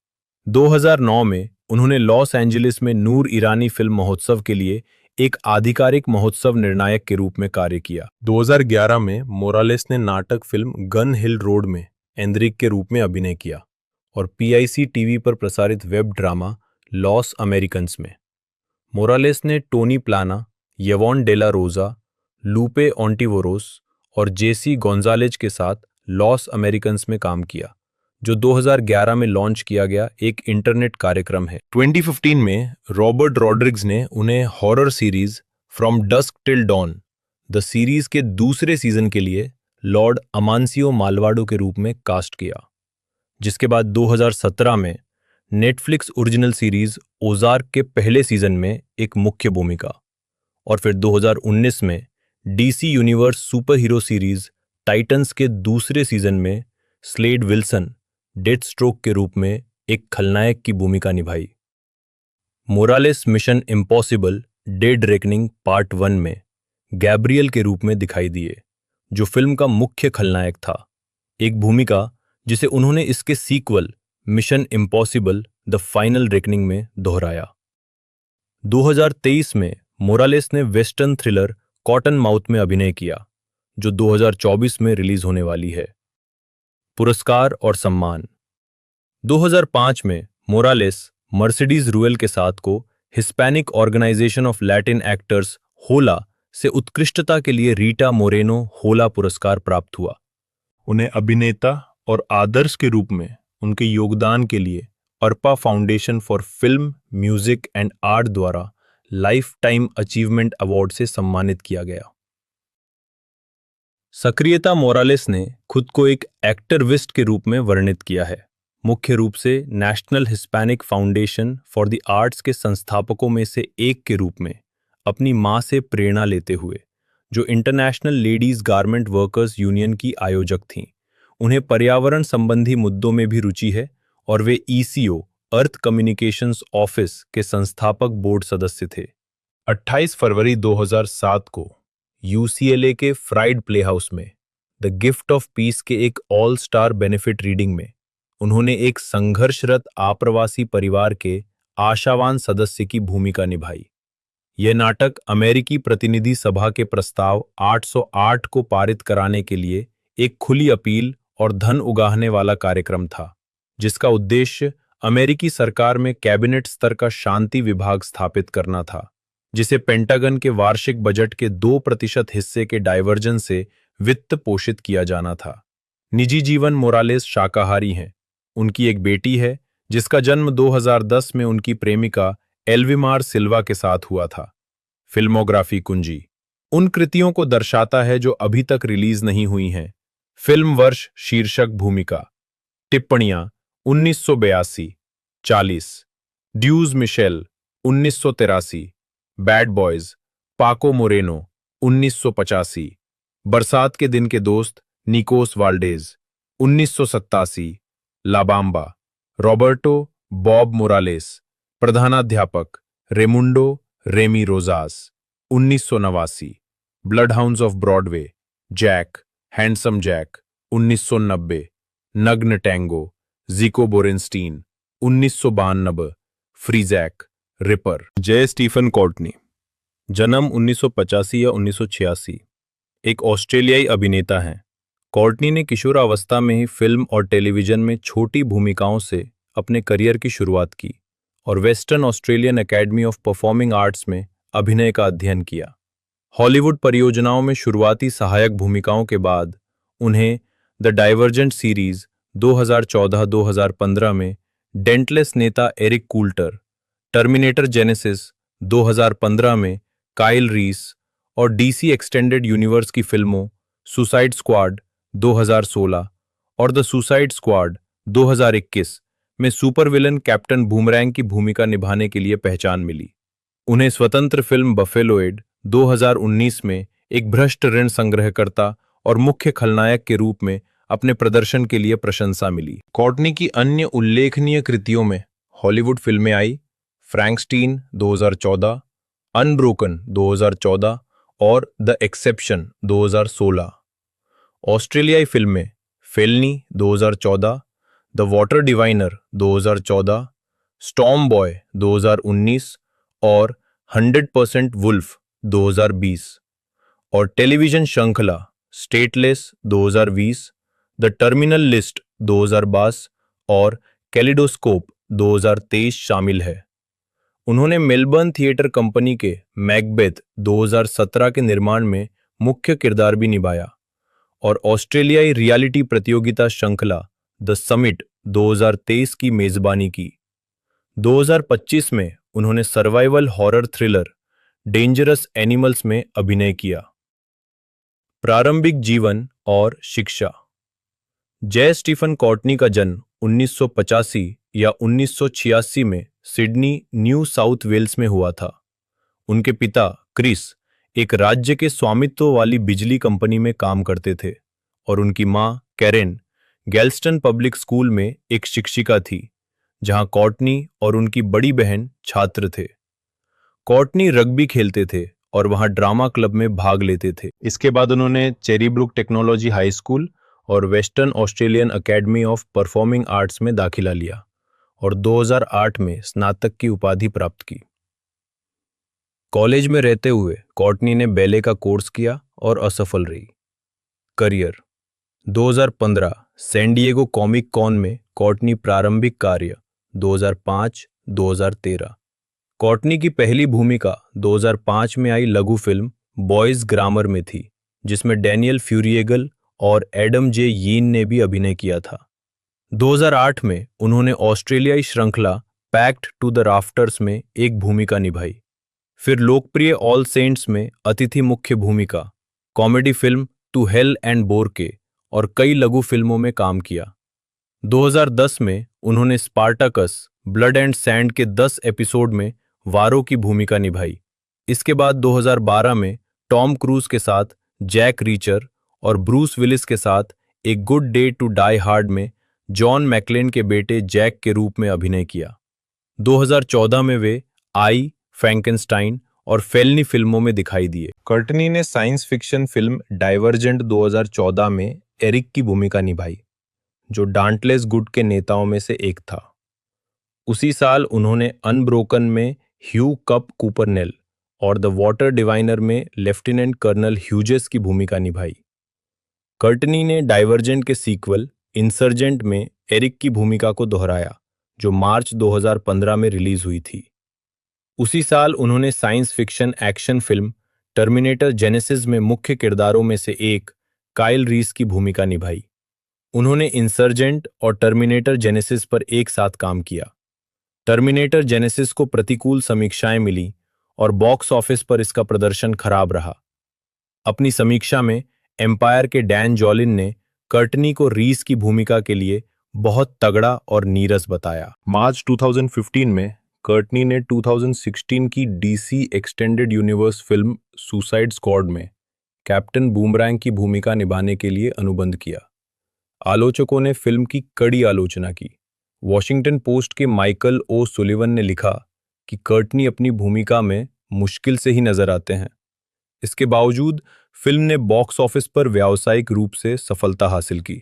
2009 में उन्होंने लॉस एंजलिस में नूर ईरानी फिल्म महोत्सव के लिए एक आधिकारिक महोत्सव निर्णायक के रूप में कार्य किया। 2011 में मोरालेस ने नाटक फिल्म गन हिल रोड में एंद्रिक के रूप में अभिनय किया और PIC टीवी पर प्रसारित वेब ड्रामा लॉस अमेरिकन्स में। मोरालेस ने टोनी प्लाना, यवॉन डेला रोजा, लूपे ऑन्टिवोरोस और जेसी गोंजालेज के साथ लॉस अमेरिकन्स में काम किया, जो 2011 में लॉन्च किया गया एक इंटरनेट कार्यक्रम है। 2015 में रॉबर्ट रॉड्रिग्स ने उन्हें horror series From Dusk Till Dawn The Series के दूसरे सीजन के लिए लॉर्ड अमांसियो मालवाडो के रूप में कास्ट किया, जिसके बाद 2017 में नेटफ्लिक्स ओरिजिनल सीरीज ओजार्क के पहले सीजन में एक मुख्य भूमिका, और फिर 2019 में DC universe super hero series titans के दूसरे सीजन में स्लेड विल्सन डेथ स्ट्रोक के रूप में एक खलनायक की भूमिका निभाई। Morales mission Impossible Dead Reckoning part 1 में गैब्रियल के रूप में दिखाई दिए, जो फिल्म का मुख्य खलनायक था, एक भूमिका जिसे उन्होंने इसके sequel Mission Impossible The Final Reckoning में दोहराया। 2023 में मोरालेस ने वेस्टर्न थ्रिलर कॉटन माउथ में अभिनय किया, जो 2024 में रिलीज होने वाली है। पुरस्कार और सम्मान। 2005 में मोरालेस मर्सिडीज रूएल के साथ को Hispanic Organization of Latin Actors HOLA से उत्कृष्टता के लिए रीटा मोरेनो होला पुरस्कार प्राप्त हुआ। उन्हें अभिनेता और आदर्श के रूप में उनके योगदान के लिए Arpa foundation for film, music and art द्वारा लाइफ टाइम अचीवमेंट अवार्ड से सम्मानित किया गया। सक्रियता। मोरालेस ने खुद को एक एक्टिविस्ट के रूप में वर्णित किया है, मुख्य रूप से national Hispanic foundation for the arts के संस्थापकों में से एक के रूप में, अपनी मां से प्रेरणा लेते हुए, जो international Ladies Garment Workers union की आयोजक थीं। उन्हें पर्यावरण संबंधी मुद्दों में भी रुचि है और वे ECO अर्थ कम्युनिकेशंस ऑफिस के संस्थापक बोर्ड सदस्य थे। 28 फरवरी 2007 को UCLA के फ्राइड प्लेहाउस में द गिफ्ट ऑफ पीस के एक ऑल स्टार बेनिफिट रीडिंग में उन्होंने एक संघर्षरत आप्रवासी परिवार के आशावान सदस्य की भूमिका निभाई। यह नाटक अमेरिकी प्रतिनिधि सभा के प्रस्ताव 808 को पारित कराने के लिए एक खुली अपील और धन उगाहने वाला कार्यक्रम था, जिसका उद्देश्य अमेरिकी सरकार में कैबिनेट स्तर का शांति विभाग स्थापित करना था, जिसे पेंटागन के वार्षिक बजट के 2% हिस्से के डायवर्जन से वित्त पोषित किया जाना था। निजी जीवन। मोरालेस शाकाहारी हैं। उनकी एक बेटी है, जिसका जन्म 2010 में उनकी प्रेमिका एल्विमार सिल्वा के साथ हुआ था। फिल्मोग्राफी कुंजी। उन कृतियों को दर्शाता है जो अभी तक रिलीज नहीं हुई हैं। फिल्म वर्ष शीर्षक भूमिका। टिप्पणियां 1982, 40, Deuce Mitchell 1983, Bad Boys Paco Moreno 1985, बरसात के दिन के दोस्त Nikos Valdez 1987, La Bamba Roberto Bob Morales, प्रधानाध्यापक Raymundo Remy Rojas 1989, Bloodhounds of Broadway Jack Handsome Jack 1990, नग्न टैंगो जिको बोरेनस्टीन 1992, फ्रीजैक रिपर। जय स्टीफन कोर्टनी, जन्म 1985 या 1986, एक ऑस्ट्रेलियाई अभिनेता हैं। कोर्टनी ने किशोरावस्था में ही फिल्म और टेलीविजन में छोटी भूमिकाओं से अपने करियर की शुरुआत की और western Australian academy of performing arts में अभिनय का अध्ययन किया। हॉलीवुड परियोजनाओं में शुरुआती सहायक भूमिकाओं के बाद उन्हें द डाइवर्जेंट सीरीज 2014-2015 में डेंटलेस नेता एरिक कूल्टर, टर्मिनेटर जेनेसिस 2015 में काइल रीस और डीसी एक्सटेंडेड यूनिवर्स की फिल्मों सुसाइड स्क्वाड 2016 और द सुसाइड स्क्वाड 2021 में सुपर विलन कैप्टन बूमरैंग की भूमिका निभाने के लिए पहचान मिली। उन्हें स्वतंत्र फिल्म बफेलोइड 2019 में एक भ्रष्ट ऋण संग्रहकर्ता और मुख्य खलनायक के रूप में अपने प्रदर्शन के लिए प्रशंसा मिली। कोर्टनी की अन्य उल्लेखनीय कृतियों में हॉलीवुड फिल्में आई फ्रैंकस्टीन 2014, अनब्रोकन 2014 और द एक्सेप्शन 2016। ऑस्ट्रेलियाई फिल्में felony 2014, the water diviner 2014, storm boy 2019 और 100% वुल्फ 2020 और टेलीविजन श्रृंखला स्टेटलेस 2020, द टर्मिनल लिस्ट 2022 और कैलिडोस्कोप 2023 शामिल है। उन्होंने मेलबर्न थिएटर कंपनी के मैकबेथ 2017 के निर्माण में मुख्य किरदार भी निभाया और ऑस्ट्रेलियाई रियलिटी प्रतियोगिता श्रृंखला द समिट 2023 की मेजबानी की। 2025 में उन्होंने survival horror thriller dangerous animals में अभिनय किया। प्रारंभिक जीवन और शिक्षा। जय स्टीफन कोर्टनी का जन्म 1985 या 1986 में सिडनी, न्यू साउथ वेल्स में हुआ था। उनके पिता क्रिस एक राज्य के स्वामित्व वाली बिजली कंपनी में काम करते थे और उनकी मां कैरेन गैल्स्टन पब्लिक स्कूल में एक शिक्षिका थी, जहां कोर्टनी और उनकी बड़ी बहन छात्र थे। कोर्टनी रग्बी खेलते थे और वहां ड्रामा क्लब में भाग लेते थे। इसके बाद उन्होंने चेरीब्रुक टेक्नोलॉजी हाई स्कूल और western Australian academy of performing arts में दाखिला लिया और 2008 में स्नातक की उपाधि प्राप्त की। कॉलेज में रहते हुए कोर्टनी ने बैले का कोर्स किया और असफल रही। Career. 2015 San Diego Comic Con में कोर्टनी प्रारंभिक कार्य 2005-2013। कोर्टनी की पहली भूमिका 2005 में आई लघु फिल्म बॉयज ग्रामर में थी, जिसमें डैनियल फ्यूरिएगल और एडम जे यीन ने भी अभिनय किया था। 2008 में उन्होंने ऑस्ट्रेलियाई श्रृंखला पैक्ट टू द राफ्टर्स में एक भूमिका निभाई। फिर लोकप्रिय ऑल सेंट्स में अतिथि मुख्य भूमिका, comedy film To Hell and Bourke और कई लघु फिल्मों में काम किया। 2010 में उन्होंने स्पार्टाकस ब्लड एंड सैंड के 10 एपिसोड में वारो की भूमिका निभाई। इसके बाद 2012 में टॉम क्रूज के साथ जैक रीचर और ब्रूस विलिस के साथ एक Good Day to Die Hard में जॉन मैकलेन के बेटे जैक के रूप में अभिनय किया। 2014 में वे आई, फ्रैंकेनस्टाइन और फेलनी फिल्मों में दिखाई दिए। कोर्टनी ने साइंस फिक्शन फिल्म डाइवर्जेंट 2014 में एरिक की भूमिका निभाई, जो डांटलेस गुट के नेताओं में से एक था। उसी साल उन्होंने अनब्रोकन में ह्यू कप कूपरनेल और द वाटर डिवाइनर में लेफ्टिनेंट कर्नल ह्यूजेस की भूमिका निभाई। कोर्टनी ने डाइवर्जेंट के सीक्वल इंसर्जेंट में एरिक की भूमिका को दोहराया, जो मार्च 2015 में रिलीज हुई थी। उसी साल उन्होंने science fiction action film terminator genesis में मुख्य किरदारों में से एक काइल रीस की भूमिका निभाई। उन्होंने इंसर्जेंट और टर्मिनेटर जेनेसिस पर एक साथ काम किया। टर्मिनेटर जेनेसिस को प्रतिकूल समीक्षाएं मिली और बॉक्स ऑफिस पर इसका प्रदर्शन खराब रहा, अपनी समीक्षा में एम्पायर के डैन जॉलिन ने कर्टनी को रीस की भूमिका के लिए बहुत तगड़ा और नीरस बताया। मार्च 2015 में कर्टनी ने 2016 की DC extended universe film suicide squad में कैप्टन बूमरैंग की भूमिका निभाने के लिए अनुबंध किया। आलोचकों ने फिल्म की कड़ी आलोचना की। वॉशिंगटन पोस्ट के माइकल ओ सुलिवन ने लिखा कि कर्टनी अपनी भूमिका में मुश्किल से ही नजर आते हैं। इसके बावजूद फिल्म ने बॉक्स ऑफिस पर व्यावसायिक रूप से सफलता हासिल की।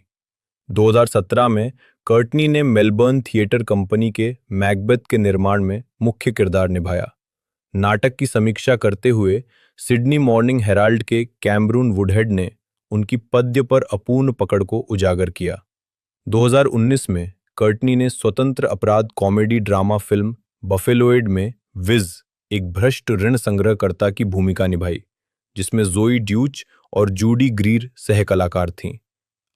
2017 में कर्टनी ने मेलबर्न थिएटर कंपनी के मैकबेथ के निर्माण में मुख्य किरदार निभाया। नाटक की समीक्षा करते हुए सिडनी मॉर्निंग हेराल्ड के कैमरून वुडहेड ने उनकी पद्य पर अपूर्ण पकड़ को उजागर किया। 2019 में कर्टनी ने स्वतंत्र अपराध कॉमेडी ड्रामा फिल्म बफेलोइड में विज, एक भ्रष्ट ऋण संग्रहकर्ता की भूमिका निभाई, जिसमें जोई ड्यूच और जूडी ग्रीर सह कलाकार थीं।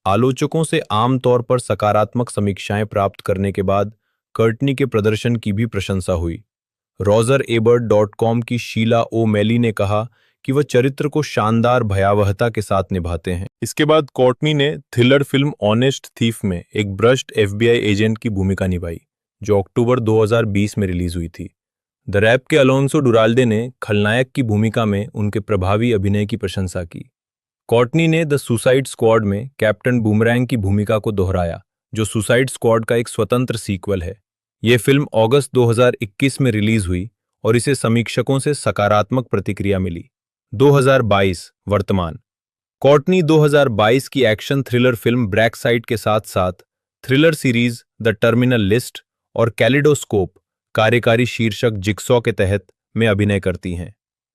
आलोचकों से आमतौर पर सकारात्मक समीक्षाएं प्राप्त करने के बाद कर्टनी के प्रदर्शन की भी प्रशंसा हुई। RogerEbert.com की शीला ओ मैली ने कहा कि वह चरित्र को शानदार भयावहता के साथ निभाते हैं। इसके बाद कोर्टनी ने थ्रिलर फिल्म ऑनेस्ट थीफ में एक भ्रष्ट FBI एजेंट की भूमिका निभाई, जो अक्टूबर 2020 में रिलीज हुई थी। द रैप के अलोंसो डुराल्डे ने खलनायक की भूमिका में उनके प्रभावी अभिनय की प्रशंसा की। कोर्टनी ने द सुसाइड स्क्वाड में कैप्टन बूमरैंग की भूमिका को दोहराया, जो सुसाइड स्क्वाड का एक स्वतंत्र सीक्वल है। यह फिल्म अगस्त 2021 में रिलीज हुई और इसे समीक्षकों से सकारात्मक प्रतिक्रिया मिली। 2022 वर्तमान। कोर्टनी 2022 की एक्शन थ्रिलर फिल्म ब्रैकसाइड के साथ साथ thriller series the terminal list और कैलिडोस्कोप कार्यकारी शीर्षक जिक्सॉ के तहत में अभिनय करती हैं।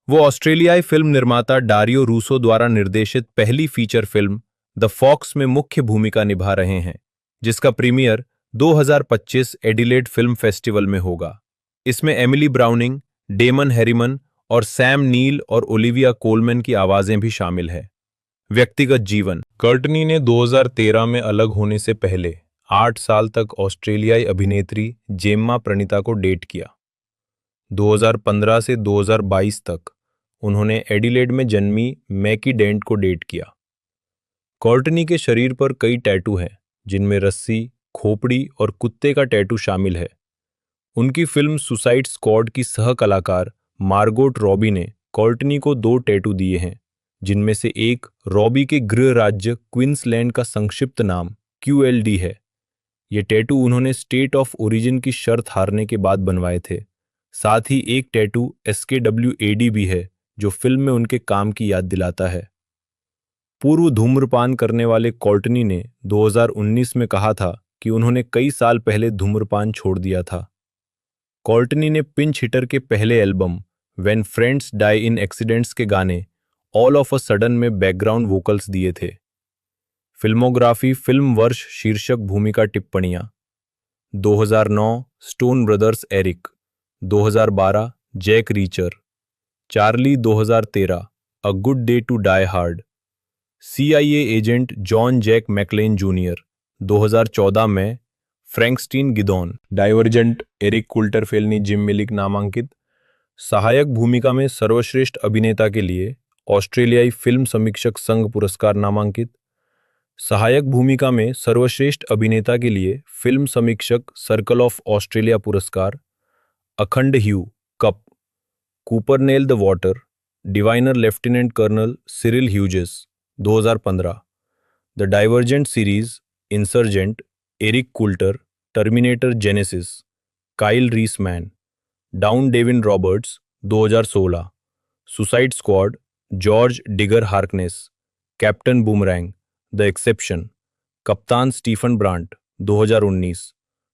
वो ऑस्ट्रेलियाई फिल्म निर्माता डारियो रूसो द्वारा निर्देशित पहली फीचर फिल्म द फॉक्स में मुख्य भूमिका निभा रहे हैं, जिसका प्रीमियर 2025 एडिलेड फिल्म फेस्टिवल में होगा। इसमें एमिली ब्राउनिंग, डेमन हैरिमन और सैम नील और ओलिविया कोलमैन की आवाजें भी शामिल है। व्यक्तिगत जीवन। कर्टनी ने 2013 में अलग होने से पहले 8 साल तक ऑस्ट्रेलियाई अभिनेत्री जेम्मा प्रणीता को डेट किया। 2015 से 2022 तक उन्होंने एडिलेड में जन्मी मैकी डेंट को डेट किया। कोर्टनी के शरीर पर कई टैटू हैं, जिनमें रस्सी, खोपड़ी और कुत्ते का टैटू शामिल है। उनकी फिल्म सुसाइड स्क्वाड की सह कलाकार मार्गोट रॉबी ने कोर्टनी को 2 टैटू दिए हैं, जिनमें से एक रॉबी के गृह राज्य क्वींसलैंड का संक्षिप्त नाम QLD है। ये टैटू उन्होंने स्टेट ऑफ ओरिजिन की शर्त हारने के बाद बनवाए थे। साथ ही एक टैटू SKWAD भी है, जो फिल्म में उनके काम की याद दिलाता है। पूर्व धूम्रपान करने वाले कोर्टनी ने 2019 में कहा था कि उन्होंने कई साल पहले धूम्रपान छोड़ दिया था। कोर्टनी ने पिंच हिटर के पहले album When Friends Die in Accidents के गाने ऑल ऑफ अ सडन में बैकग्राउंड वोकल्स दिए थे। फिल्मोग्राफी फिल्म वर्ष शीर्षक भूमिका टिप्पणियां। 2009 Stone Brothers Eric, 2012 Jack Reacher, Charlie 2013 A Good Day to Die Hard, CIA agent John Jack McClane junior 2014 में फ्रैंकस्टीन गिदोन, डाइवर्जेंट एरिक कुल्टरफेल्नी जिम मिलिक नामांकित। सहायक भूमिका में सर्वश्रेष्ठ अभिनेता के लिए ऑस्ट्रेलियाई फिल्म समीक्षक संघ पुरस्कार नामांकित। सहायक भूमिका में सर्वश्रेष्ठ अभिनेता के लिए फिल्म समीक्षक सर्कल ऑफ ऑस्ट्रेलिया पुरस्कार। अखंड ह्यू कप, कूपरनेल the Water, Diviner lieutenant colonel Cyril Hughes 2015, the Divergent series, Insurgent, Eric Coulter, Terminator Genisys, Kyle Reese Man, Down Devin Roberts 2016, Suicide Squad, George Digger Harkness, captain Boomerang, the Exception, कप्तान Stephen Brant 2019,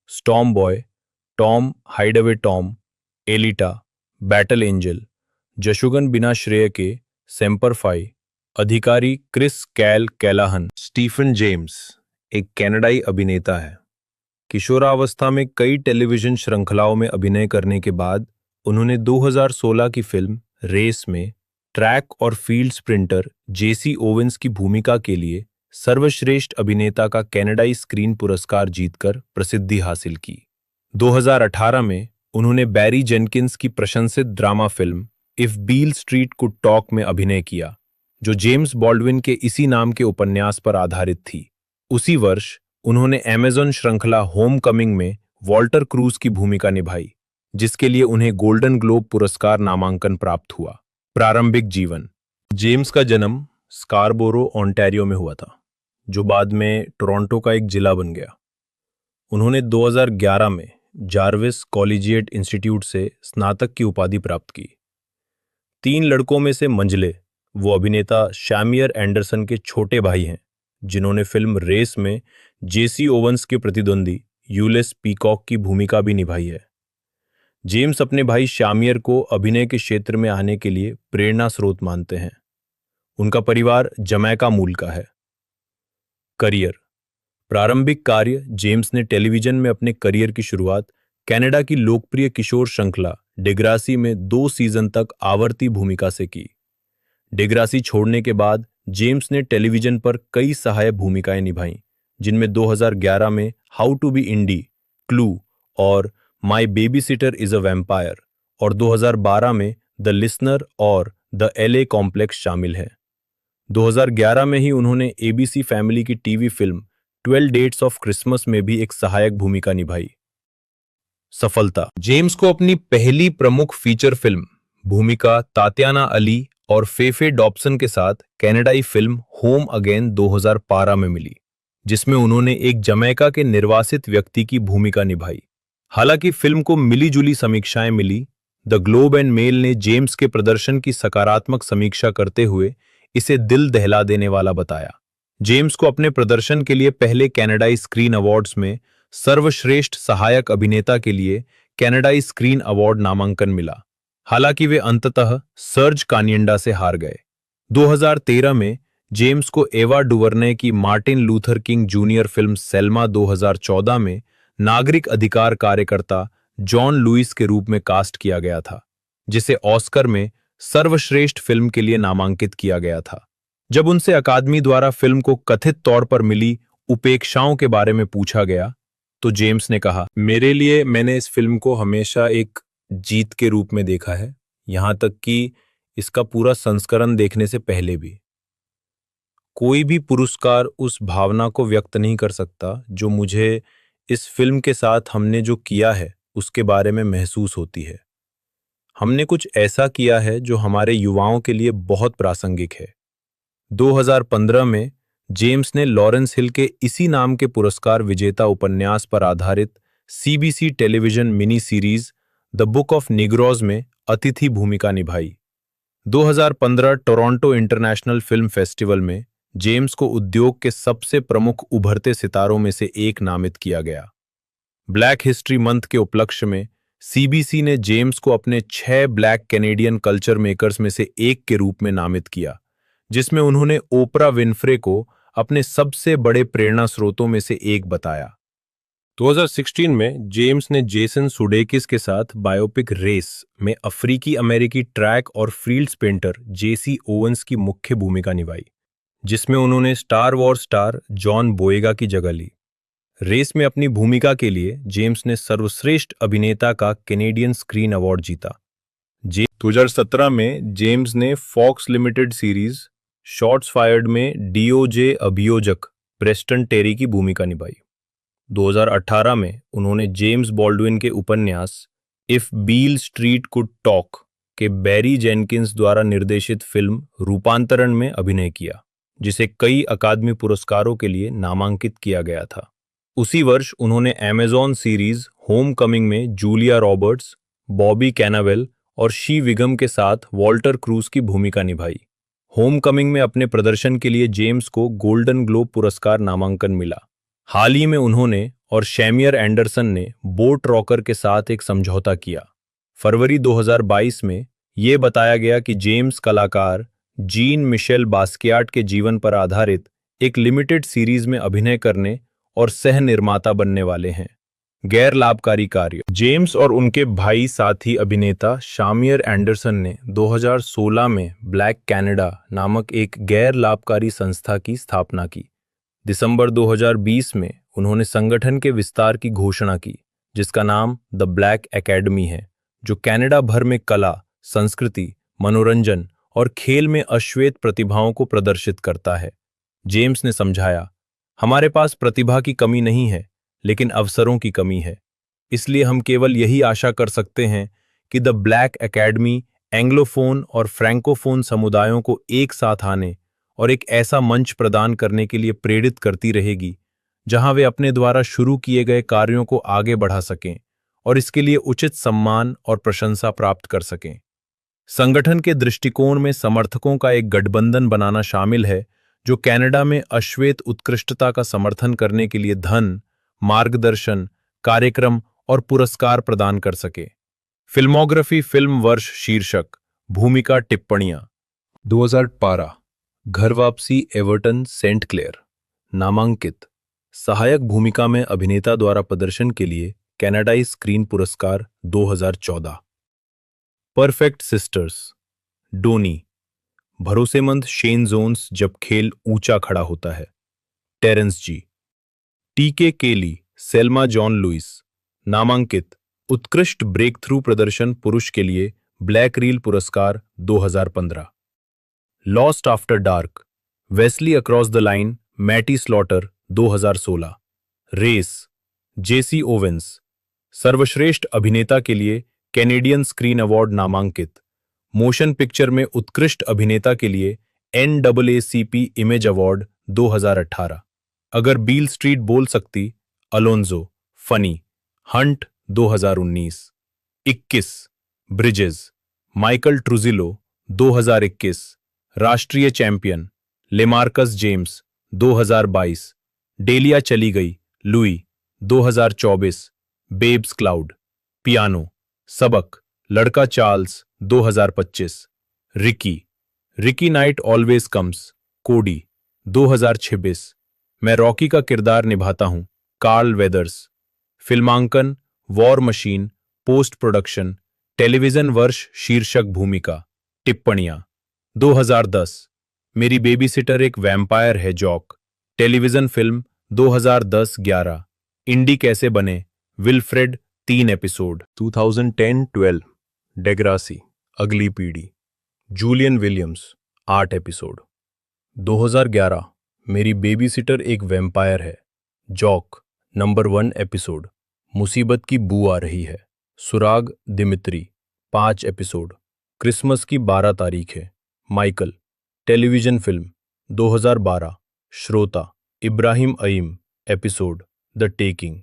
Storm Boy, Tom Hideaway Tom, Alita, Battle Angel, Jashugan बिना श्रेय के, सेम्पर फाई, अधिकारी Chris Cal Callahan. Stephen James एक कनाडाई अभिनेता है। किशोरावस्था में कई टेलीविजन श्रृंखलाओं में अभिनय करने के बाद उन्होंने 2016 की फिल्म रेस में ट्रैक और फील्ड स्प्रिंटर जेसी ओवेंस की भूमिका के लिए सर्वश्रेष्ठ अभिनेता का कनाडाई स्क्रीन पुरस्कार जीतकर प्रसिद्धि हासिल की। 2018 में उन्होंने बैरी जेनकिंस की प्रशंसित drama film if bill street could talk में अभिनय किया, जो जेम्स बॉल्डविन के इसी नाम के उपन्यास पर आधारित थी। उसी वर्ष उन्होंने अमेज़न श्रृंखला होम कमिंग में वॉल्टर क्रूज की भूमिका निभाई, जिसके लिए उन्हें गोल्डन ग्लोब पुरस्कार नामांकन प्राप्त हुआ। प्रारंभिक जीवन। जेम्स का जन्म स्कारबोरो, ओंटारियो में हुआ था, जो बाद में टोरंटो का एक जिला बन गया। उन्होंने 2011 में जार्विस कॉलेजिएट इंस्टीट्यूट से स्नातक की उपाधि प्राप्त की। 3 लड़कों में से मंझले वो अभिनेता शैमियर एंडरसन के छोटे भाई हैं, जिन्होंने फिल्म रेस में जेसी ओवंस के प्रतिद्वंदी यूलिस पीकॉक की भूमिका भी निभाई है। जेम्स अपने भाई शामियर को अभिनय के क्षेत्र में आने के लिए प्रेरणा स्रोत मानते हैं। उनका परिवार जमैका मूल का है। करियर। प्रारंभिक कार्य। जेम्स ने टेलीविजन में अपने करियर की शुरुआत कनाडा की लोकप्रिय किशोर श्रृंखला डिग्रासी में 2 सीजन तक आवर्ती भूमिका से की। डिग्रासी छोड़ने के बाद जेम्स ने टेलीविजन पर कई सहायक भूमिकाएं निभाईं, जिनमें 2011 में How to Be Indie, Clue और My Babysitter Is a Vampire और 2012 में द लिसनर और द एलए कॉम्प्लेक्स शामिल है। 2011 में ही उन्होंने एबीसी फैमिली की TV film 12 Dates of Christmas में भी एक सहायक भूमिका निभाई। सफलता। जेम्स को अपनी पहली प्रमुख फीचर फिल्म भूमिका तात्याना अली और फेफे डॉब्सन के साथ कनाडाई फिल्म होम अगेन 2012 में मिली, जिसमें उन्होंने एक जमैका के निर्वासित व्यक्ति की भूमिका निभाई। हालांकि फिल्म को मिली-जुली समीक्षाएं मिली, द ग्लोब एंड मेल ने जेम्स के प्रदर्शन की सकारात्मक समीक्षा करते हुए इसे दिल दहला देने वाला बताया। जेम्स को अपने प्रदर्शन के लिए पहले कनाडाई स्क्रीन अवार्ड्स में सर्वश्रेष्ठ सहायक अभिनेता के लिए कनाडाई स्क्रीन अवार्ड नामांकन मिला। हालांकि वे अंततः सर्ज कानियंडा से हार गए। 2013 में जेम्स को एवा डुवर्ने की Martin Luther king junior film Selma 2014 में नागरिक अधिकार कार्यकर्ता जॉन लुइस के रूप में कास्ट किया गया था, जिसे ऑस्कर में सर्वश्रेष्ठ फिल्म के लिए नामांकित किया गया था। जब उनसे अकादमी द्वारा फिल्म को कथित तौर पर मिली उपेक्षाओं के बारे में पूछा गया, तो जेम्स ने कहा, मेरे लिए मैंने इस फिल्म को हमेशा एक जीत के रूप में देखा है, यहां तक कि इसका पूरा संस्करण देखने से पहले भी। कोई भी पुरस्कार उस भावना को व्यक्त नहीं कर सकता जो मुझे इस फिल्म के साथ हमने जो किया है उसके बारे में महसूस होती है। हमने कुछ ऐसा किया है जो हमारे युवाओं के लिए बहुत प्रासंगिक है। 2015 में जेम्स ने लॉरेंस हिल के इसी नाम के पुरस्कार विजेता उपन्यास पर आधारित CBC television mini series the book of Negroes में अतिथि भूमिका निभाई। 2015 टोरंटो इंटरनेशनल फिल्म फेस्टिवल में जेम्स को उद्योग के सबसे प्रमुख उभरते सितारों में से एक नामित किया गया। ब्लैक हिस्ट्री मंथ के उपलक्ष्य में सीबीसी ने जेम्स को अपने 6 ब्लैक कैनेडियन कल्चर मेकर्स में से एक के रूप में नामित किया, जिसमें उन्होंने ओपरा विनफ्रे को अपने सबसे बड़े प्रेरणा स्रोतों में से एक बताया। 2016 में जेम्स ने जेसन सुडेकिस के साथ बायोपिक रेस में अफ्रीकी अमेरिकी ट्रैक और फील्ड स्प्रिंटर जेसी ओवंस की मुख्य भूमिका निभाई, जिसमें उन्होंने स्टार वॉर स्टार जॉन बोएगा की जगह ली। रेस में अपनी भूमिका के लिए जेम्स ने सर्वश्रेष्ठ अभिनेता का कैनेडियन स्क्रीन अवार्ड जीता। 2017 में जेम्स ने Fox limited series Shots Fired में डीओजे अभियोजक प्रेस्टन टेरी की भूमिका निभाई। 2018 में उन्होंने जेम्स बॉल्डविन के उपन्यास if bill street could talk के बैरी जेनकिंस द्वारा निर्देशित फिल्म रूपांतरण में अभिनय किया, जिसे कई अकादमी पुरस्कारों के लिए नामांकित किया गया था। उसी वर्ष उन्होंने अमेज़न सीरीज होम कमिंग में जूलिया रॉबर्ट्स, बॉबी कैनावेल और शी विगम के साथ वॉल्टर क्रूज की भूमिका निभाई। होम कमिंग में अपने प्रदर्शन के लिए जेम्स को गोल्डन ग्लोब पुरस्कार नामांकन मिला। हाल ही में उन्होंने और शैमियर एंडरसन ने बोट रॉकर के साथ एक समझौता किया। फरवरी 2022 में यह बताया गया कि जेम्स कलाकार जीन मिशेल बास्कियाट के जीवन पर आधारित एक लिमिटेड सीरीज में अभिनय करने और सह निर्माता बनने वाले हैं। गैर लाभकारी कार्य। जेम्स और उनके भाई साथी अभिनेता शामियर एंडरसन ने 2016 में ब्लैक कनाडा नामक एक गैर लाभकारी संस्था की स्थापना की। दिसंबर 2020 में उन्होंने संगठन के विस्तार की घोषणा की, जिसका नाम द ब्लैक एकेडमी है, जो कनाडा भर में कला, संस्कृति, मनोरंजन और खेल में अश्वेत प्रतिभाओं को प्रदर्शित करता है। जेम्स ने समझाया, हमारे पास प्रतिभा की कमी नहीं है, लेकिन अवसरों की कमी है। इसलिए हम केवल यही आशा कर सकते हैं कि द ब्लैक एकेडमी एंग्लोफोन और फ्रैंकोफोन समुदायों को एक साथ आने और एक ऐसा मंच प्रदान करने के लिए प्रेरित करती रहेगी, जहां वे अपने द्वारा शुरू किए गए कार्यों को आगे बढ़ा सकें और इसके लिए उचित सम्मान और प्रशंसा प्राप्त कर सकें। संगठन के दृष्टिकोण में समर्थकों का एक गठबंधन बनाना शामिल है, जो कनाडा में अश्वेत उत्कृष्टता का समर्थन करने के लिए धन, मार्गदर्शन, कार्यक्रम और पुरस्कार प्रदान कर सके। फिल्मोग्राफी फिल्म वर्ष शीर्षक, भूमिका टिप्पणियां 2012 घर वापसी एवर्टन सेंट क्लेयर, नामांकित सहायक भूमिका में अभिनेता द्वारा प्रदर्शन के लिए कनाडाई स्क्रीन पुरस्कार 2014। परफेक्ट सिस्टर्स, डोनी, भरोसेमंद शेन जोन्स जब खेल ऊंचा खड़ा होता है, टेरेंस जी। टीके केली, सेल्मा जॉन लुइस, नामांकित उत्कृष्ट ब्रेक थ्रू प्रदर्शन पुरुष के लिए ब्लैक रील पुरस्कार 2015। Lost After Dark, Wesley Across the Line, Matty Slaughter 2016। Race, Jesse Owens, सर्वश्रेष्ठ अभिनेता के लिए कैनेडियन स्क्रीन अवार्ड नामांकित। मोशन पिक्चर में उत्कृष्ट अभिनेता के लिए NAACP इमेज अवार्ड 2018। अगर बील स्ट्रीट बोल सकती, Alonzo, Fonny, Hunt 2019। 21 Bridges, Michael Trujillo 2021। राष्ट्रीय चैंपियन, लेमार्कस जेम्स 2022। डेलिया चली गई, लुई 2024। बेब्स क्लाउड, पियानो, सबक, लड़का Charles 2025। Ricky night always comes, कोडी 2026। मैं रॉकी का किरदार निभाता हूं, कार्ल वेदर्स। फिल्मांकन war machine, post production, television वर्ष शीर्षक भूमिका टिप्पणियां 2010 मेरी बेबीसिटर एक वैम्पायर है, जॉक। टेलीविजन फिल्म 2010-11 इंडी कैसे बने, विल्फ्रेड 3 एपिसोड। 2010-12 डेग्रासी, अगली पीढ़ी, जूलियन विलियम्स 8 एपिसोड। 2011 मेरी बेबीसिटर एक वैम्पायर है, जॉक नंबर 1 एपिसोड। मुसीबत की बू आ रही है, सुराग दिमित्री 5 एपिसोड। क्रिसमस की 12 तारीख है, माइकल। टेलीविजन फिल्म 2012 श्रोता, इब्राहिम अईम episode, the Taking.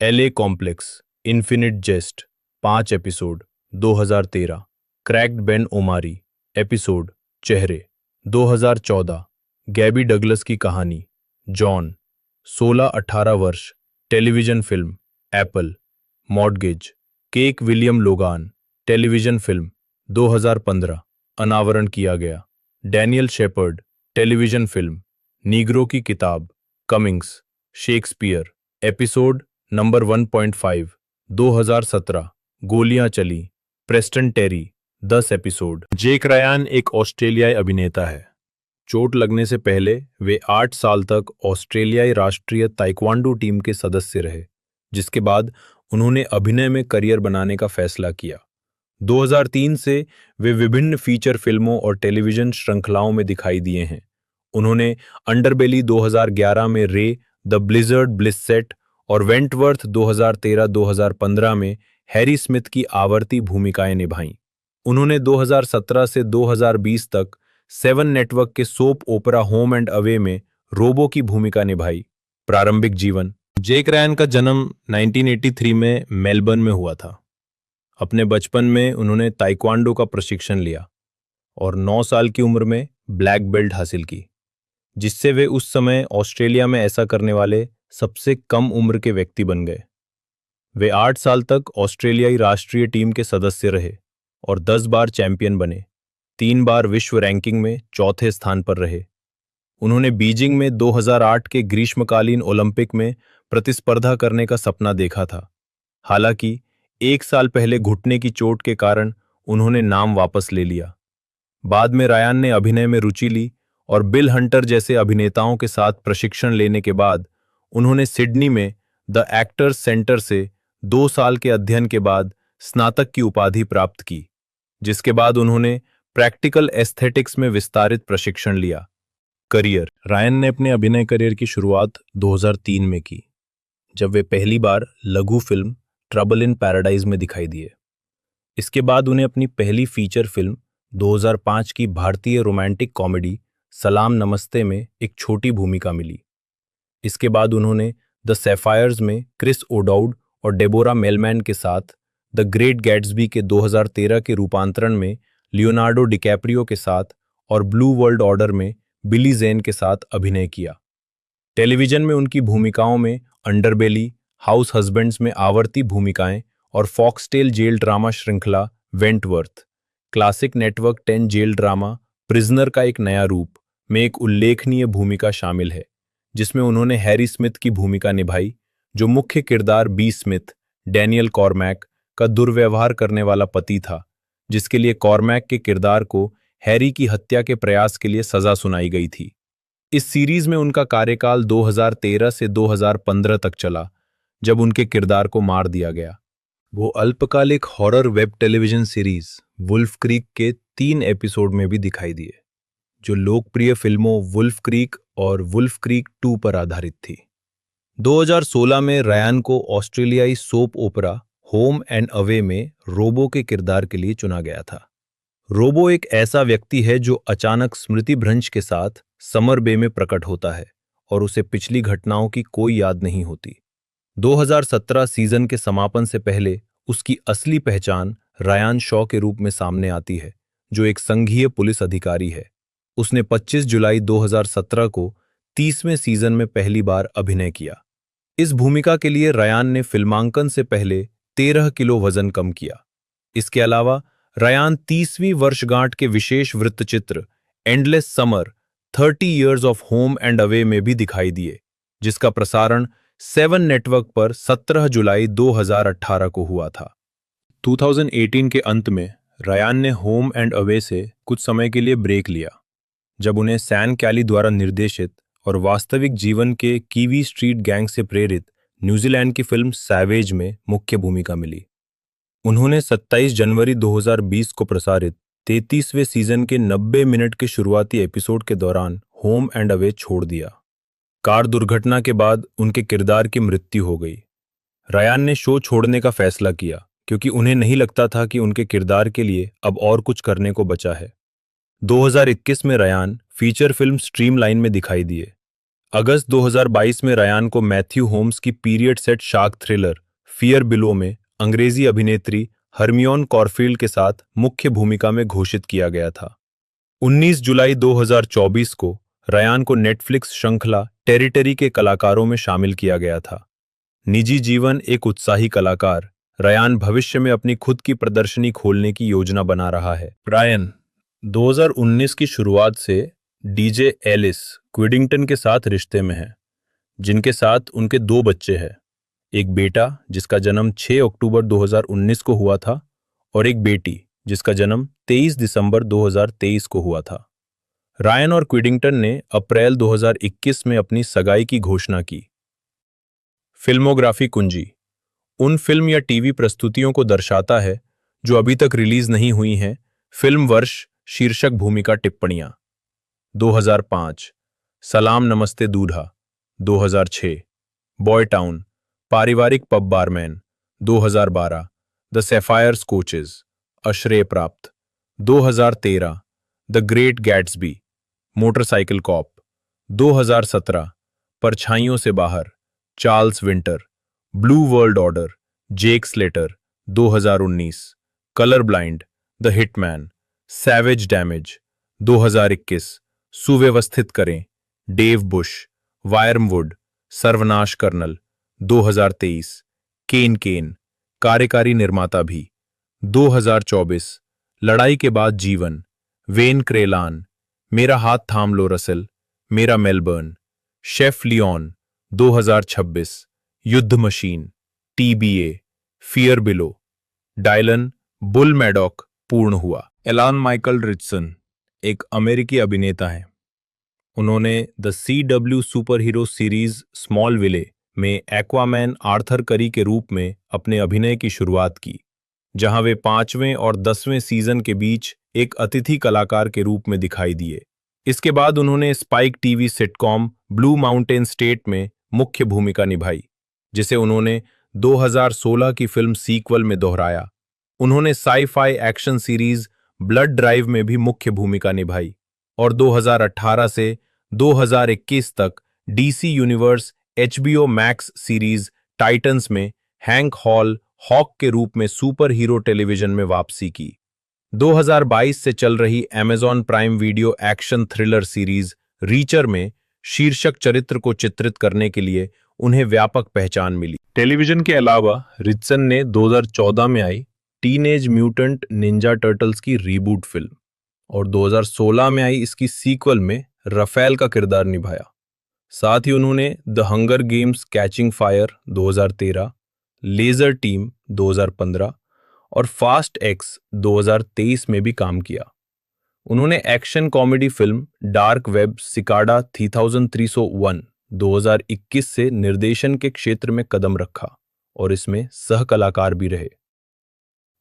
LA Complex, Infinite Jest 5 episode 2013। Cracked Ben Omari episode, चेहरे 2014। गैबी डगलस की कहानी, जॉन 16-18 वर्ष। Television film Apple. मॉडगेज, केक विलियम लोगान। टेलीविजन फिल्म 2015 अनावरण किया गया। Daniel Shepard. Television film Negro की किताब, कमिंग्स, शेक्सपियर एपिसोड नंबर 1.5 2017। गोलियां चली, प्रेस्टन टेरी 10 एपिसोड। जेक रायान एक ऑस्ट्रेलियाई अभिनेता है। चोट लगने से पहले वे 8 साल तक ऑस्ट्रेलियाई राष्ट्रीय ताइक्वांडो टीम के सदस्य रहे, जिसके बाद उन्होंने अभिनय में करियर बनाने का फैसला किया। 2003 से वे विभिन्न फीचर फिल्मों और टेलीविजन श्रृंखलाओं में दिखाई दिए हैं। उन्होंने अंडरबेली 2011 में रे, द ब्लिजर्ड ब्लिससेट और वेंटवर्थ 2013-2015 में हैरी स्मिथ की आवर्ती भूमिकाएं निभाईं। उन्होंने 2017 से 2020 तक 7 नेटवर्क के soap opera Home and Away में रोबो की भूमिका निभाई। प्रारंभिक जीवन, जेक रायन का जन्म 1983 में मेलबर्न में हुआ था। अपने बचपन में उन्होंने ताइक्वांडो का प्रशिक्षण लिया और 9 साल की उम्र में ब्लैक बेल्ट हासिल की, जिससे वे उस समय ऑस्ट्रेलिया में ऐसा करने वाले सबसे कम उम्र के व्यक्ति बन गए। वे 8 साल तक ऑस्ट्रेलियाई राष्ट्रीय टीम के सदस्य रहे और 10 बार चैंपियन बने। 3 बार विश्व रैंकिंग में चौथे स्थान पर रहे। उन्होंने बीजिंग में 2008 के ग्रीष्मकालीन ओलंपिक में प्रतिस्पर्धा करने का सपना देखा था। हालांकि 1 साल पहले घुटने की चोट के कारण उन्होंने नाम वापस ले लिया। बाद में रायान ने अभिनय में रुचि ली और बिल हंटर जैसे अभिनेताओं के साथ प्रशिक्षण लेने के बाद उन्होंने सिडनी में द एक्टर्स सेंटर से 2 साल के अध्ययन के बाद स्नातक की उपाधि प्राप्त की, जिसके बाद उन्होंने प्रैक्टिकल एस्थेटिक्स में विस्तारित प्रशिक्षण लिया। करियर। रायन ने अपने अभिनय करियर की शुरुआत 2003 में की, जब वे पहली बार लघु फिल्म ट्रबल इन पैराडाइज में दिखाई दिए। इसके बाद उन्हें अपनी पहली फीचर फिल्म 2005 की भारतीय रोमांटिक कॉमेडी सलाम नमस्ते में एक छोटी भूमिका मिली। इसके बाद उन्होंने द सैफायर्स में क्रिस ओडाउड और डेबोरा मेलमैन के साथ, द ग्रेट गैट्सबी के 2013 के रूपांतरण में लियोनार्डो डिकैप्रियो के साथ और ब्लू वर्ल्ड ऑर्डर में बिली जेन के साथ अभिनय किया। टेलीविजन में उनकी भूमिकाओं में अंडरबेली, हाउस हस्बैंड्स में आवर्ती भूमिकाएं और फॉक्सटेल जेल ड्रामा श्रृंखला Wentworth, classic network 10 jail drama Prisoner का एक नया रूप में एक उल्लेखनीय भूमिका शामिल है, जिसमें उन्होंने हैरी स्मिथ की भूमिका निभाई, जो मुख्य किरदार बी स्मिथ, डैनियल कॉर्मैक का दुर्व्यवहार करने वाला पति था, जिसके लिए कॉर्मैक के किरदार को हैरी की हत्या के प्रयास के लिए सजा सुनाई गई थी। इस सीरीज में उनका कार्यकाल 2013 से 2015 तक चला, जब उनके किरदार को मार दिया गया। वो अल्पकालिक horror web television series Wolf Creek के 3 एपिसोड में भी दिखाई दिए, जो लोकप्रिय फिल्मों वुल्फ क्रीक और वुल्फ क्रीक 2 पर आधारित थी। 2016 में रयान को ऑस्ट्रेलियाई soap opera Home and Away में रोबो के किरदार के लिए चुना गया था। रोबो एक ऐसा व्यक्ति है जो अचानक स्मृति भ्रंश के साथ समर बे में प्रकट होता है और उसे पिछली घटनाओं की कोई याद नहीं होती। 2017 सीजन के समापन से पहले उसकी असली पहचान रायान शॉ के रूप में सामने आती है, जो एक संघीय पुलिस अधिकारी है। उसने 25 जुलाई 2017 को 30वें सीजन में पहली बार अभिनय किया। इस भूमिका के लिए रयान ने फिल्मांकन से पहले 13 किलो वजन कम किया। इसके अलावा रयान 30वीं वर्षगांठ के विशेष वृत्तचित्र endless summer 30 years of home and Away में भी दिखाई दिए, जिसका प्रसारण 7 नेटवर्क पर 17 जुलाई 2018 को हुआ था। 2018 के अंत में रयान ने होम एंड अवे से कुछ समय के लिए ब्रेक लिया, जब उन्हें सैन कैली द्वारा निर्देशित और वास्तविक जीवन के कीवी स्ट्रीट गैंग से प्रेरित न्यूजीलैंड की फिल्म सैवेज में मुख्य भूमिका मिली। उन्होंने 27 जनवरी 2020 को प्रसारित 33वें सीजन के 90 मिनट के शुरुआती एपिसोड के दौरान होम एंड अवे छोड़ दिया। कार दुर्घटना के बाद उनके किरदार की मृत्यु हो गई। रयान ने शो छोड़ने का फैसला किया क्योंकि उन्हें नहीं लगता था कि उनके किरदार के लिए अब और कुछ करने को बचा है। 2021 में रयान फीचर फिल्म स्ट्रीमलाइन में दिखाई दिए। अगस्त 2022 में रयान को मैथ्यू होम्स की period set shark thriller fear below में अंग्रेजी अभिनेत्री हरमियोन कॉरफील्ड के साथ मुख्य भूमिका में घोषित किया गया था। 19 जुलाई 2024 को रयान को नेटफ्लिक्स श्रृंखला टेरिटरी के कलाकारों में शामिल किया गया था। निजी जीवन एक उत्साही कलाकार, रयान भविष्य में अपनी खुद की प्रदर्शनी खोलने की योजना बना रहा है। रायन 2019 की शुरुआत से डीजे एलिस क्विडिंगटन के साथ रिश्ते में है, जिनके साथ उनके 2 बच्चे हैं, एक बेटा जिसका जन्म 6 अक्टूबर 2019 को हुआ था और एक बेटी जिसका जन्म 23 दिसंबर 2023 को हुआ था। रायन और क्विडिंगटन ने अप्रैल 2021 में अपनी सगाई की घोषणा की। फिल्मोग्राफी कुंजी उन फिल्म या टीवी प्रस्तुतियों को दर्शाता है जो अभी तक रिलीज नहीं हुई हैं। फिल्म वर्ष शीर्षक भूमिका टिप्पणियां 2005 सलाम नमस्ते दूल्हा, 2006 बॉय टाउन पारिवारिक pub barman, 2012 the sapphires coaches अश्रय प्राप्त, 2013 the great Gatsby motorcycle cop, 2017 परछाइयों से बाहर Charles Winter, blue world order Jake Slater, 2019 colour blind the hitman, savage damage, 2021 सुव्यवस्थित करें डेव बुश, वायरमवुड सर्वनाश कर्नल, 2023 केन केन कार्यकारी निर्माता भी, 2024 लड़ाई के बाद जीवन वेन क्रेलान, मेरा हाथ थाम लो रसेल, मेरा मेलबर्न, शेफ लियोन, 2026 युद्ध machine, TBA, fear below, Dylan bull Maddock पूर्ण हुआ। एलान माइकल रिचसन एक अमेरिकी अभिनेता हैं। उन्होंने the CW super hero series Smallville में एक्वामैन आर्थर करी के रूप में अपने अभिनय की शुरुआत की, जहां वे 5वें और 10वें सीजन के बीच एक अतिथि कलाकार के रूप में दिखाई दिए। इसके बाद उन्होंने spike TV sitcom blue Mountain state में मुख्य भूमिका निभाई, जिसे उन्होंने 2016 की फिल्म सीक्वल में दोहराया। उन्होंने sci-fi action series blood drive में भी मुख्य भूमिका निभाई और 2018 से 2021 तक DC universe HBO max series Titans में हैंक हॉल हॉक के रूप में सुपर हीरो टेलीविजन में वापसी की। 2022 से चल रही Amazon prime video action thriller series richer में शीर्षक चरित्र को चित्रित करने के लिए उन्हें व्यापक पहचान मिली। टेलीविजन के अलावा रिचसन ने 2014 में आई टीनेज म्यूटेंट निंजा टर्टल्स की रीबूट फिल्म और 2016 में आई इसकी सीक्वल में रफेल का किरदार निभाया। साथ ही उन्होंने the hunger games catching fire 2013, laser team 2015 और फास्ट एक्स 2023 में भी काम किया। उन्होंने action comedy film dark web cicada 3301 2021 से निर्देशन के क्षेत्र में कदम रखा और इसमें सह कलाकार भी रहे।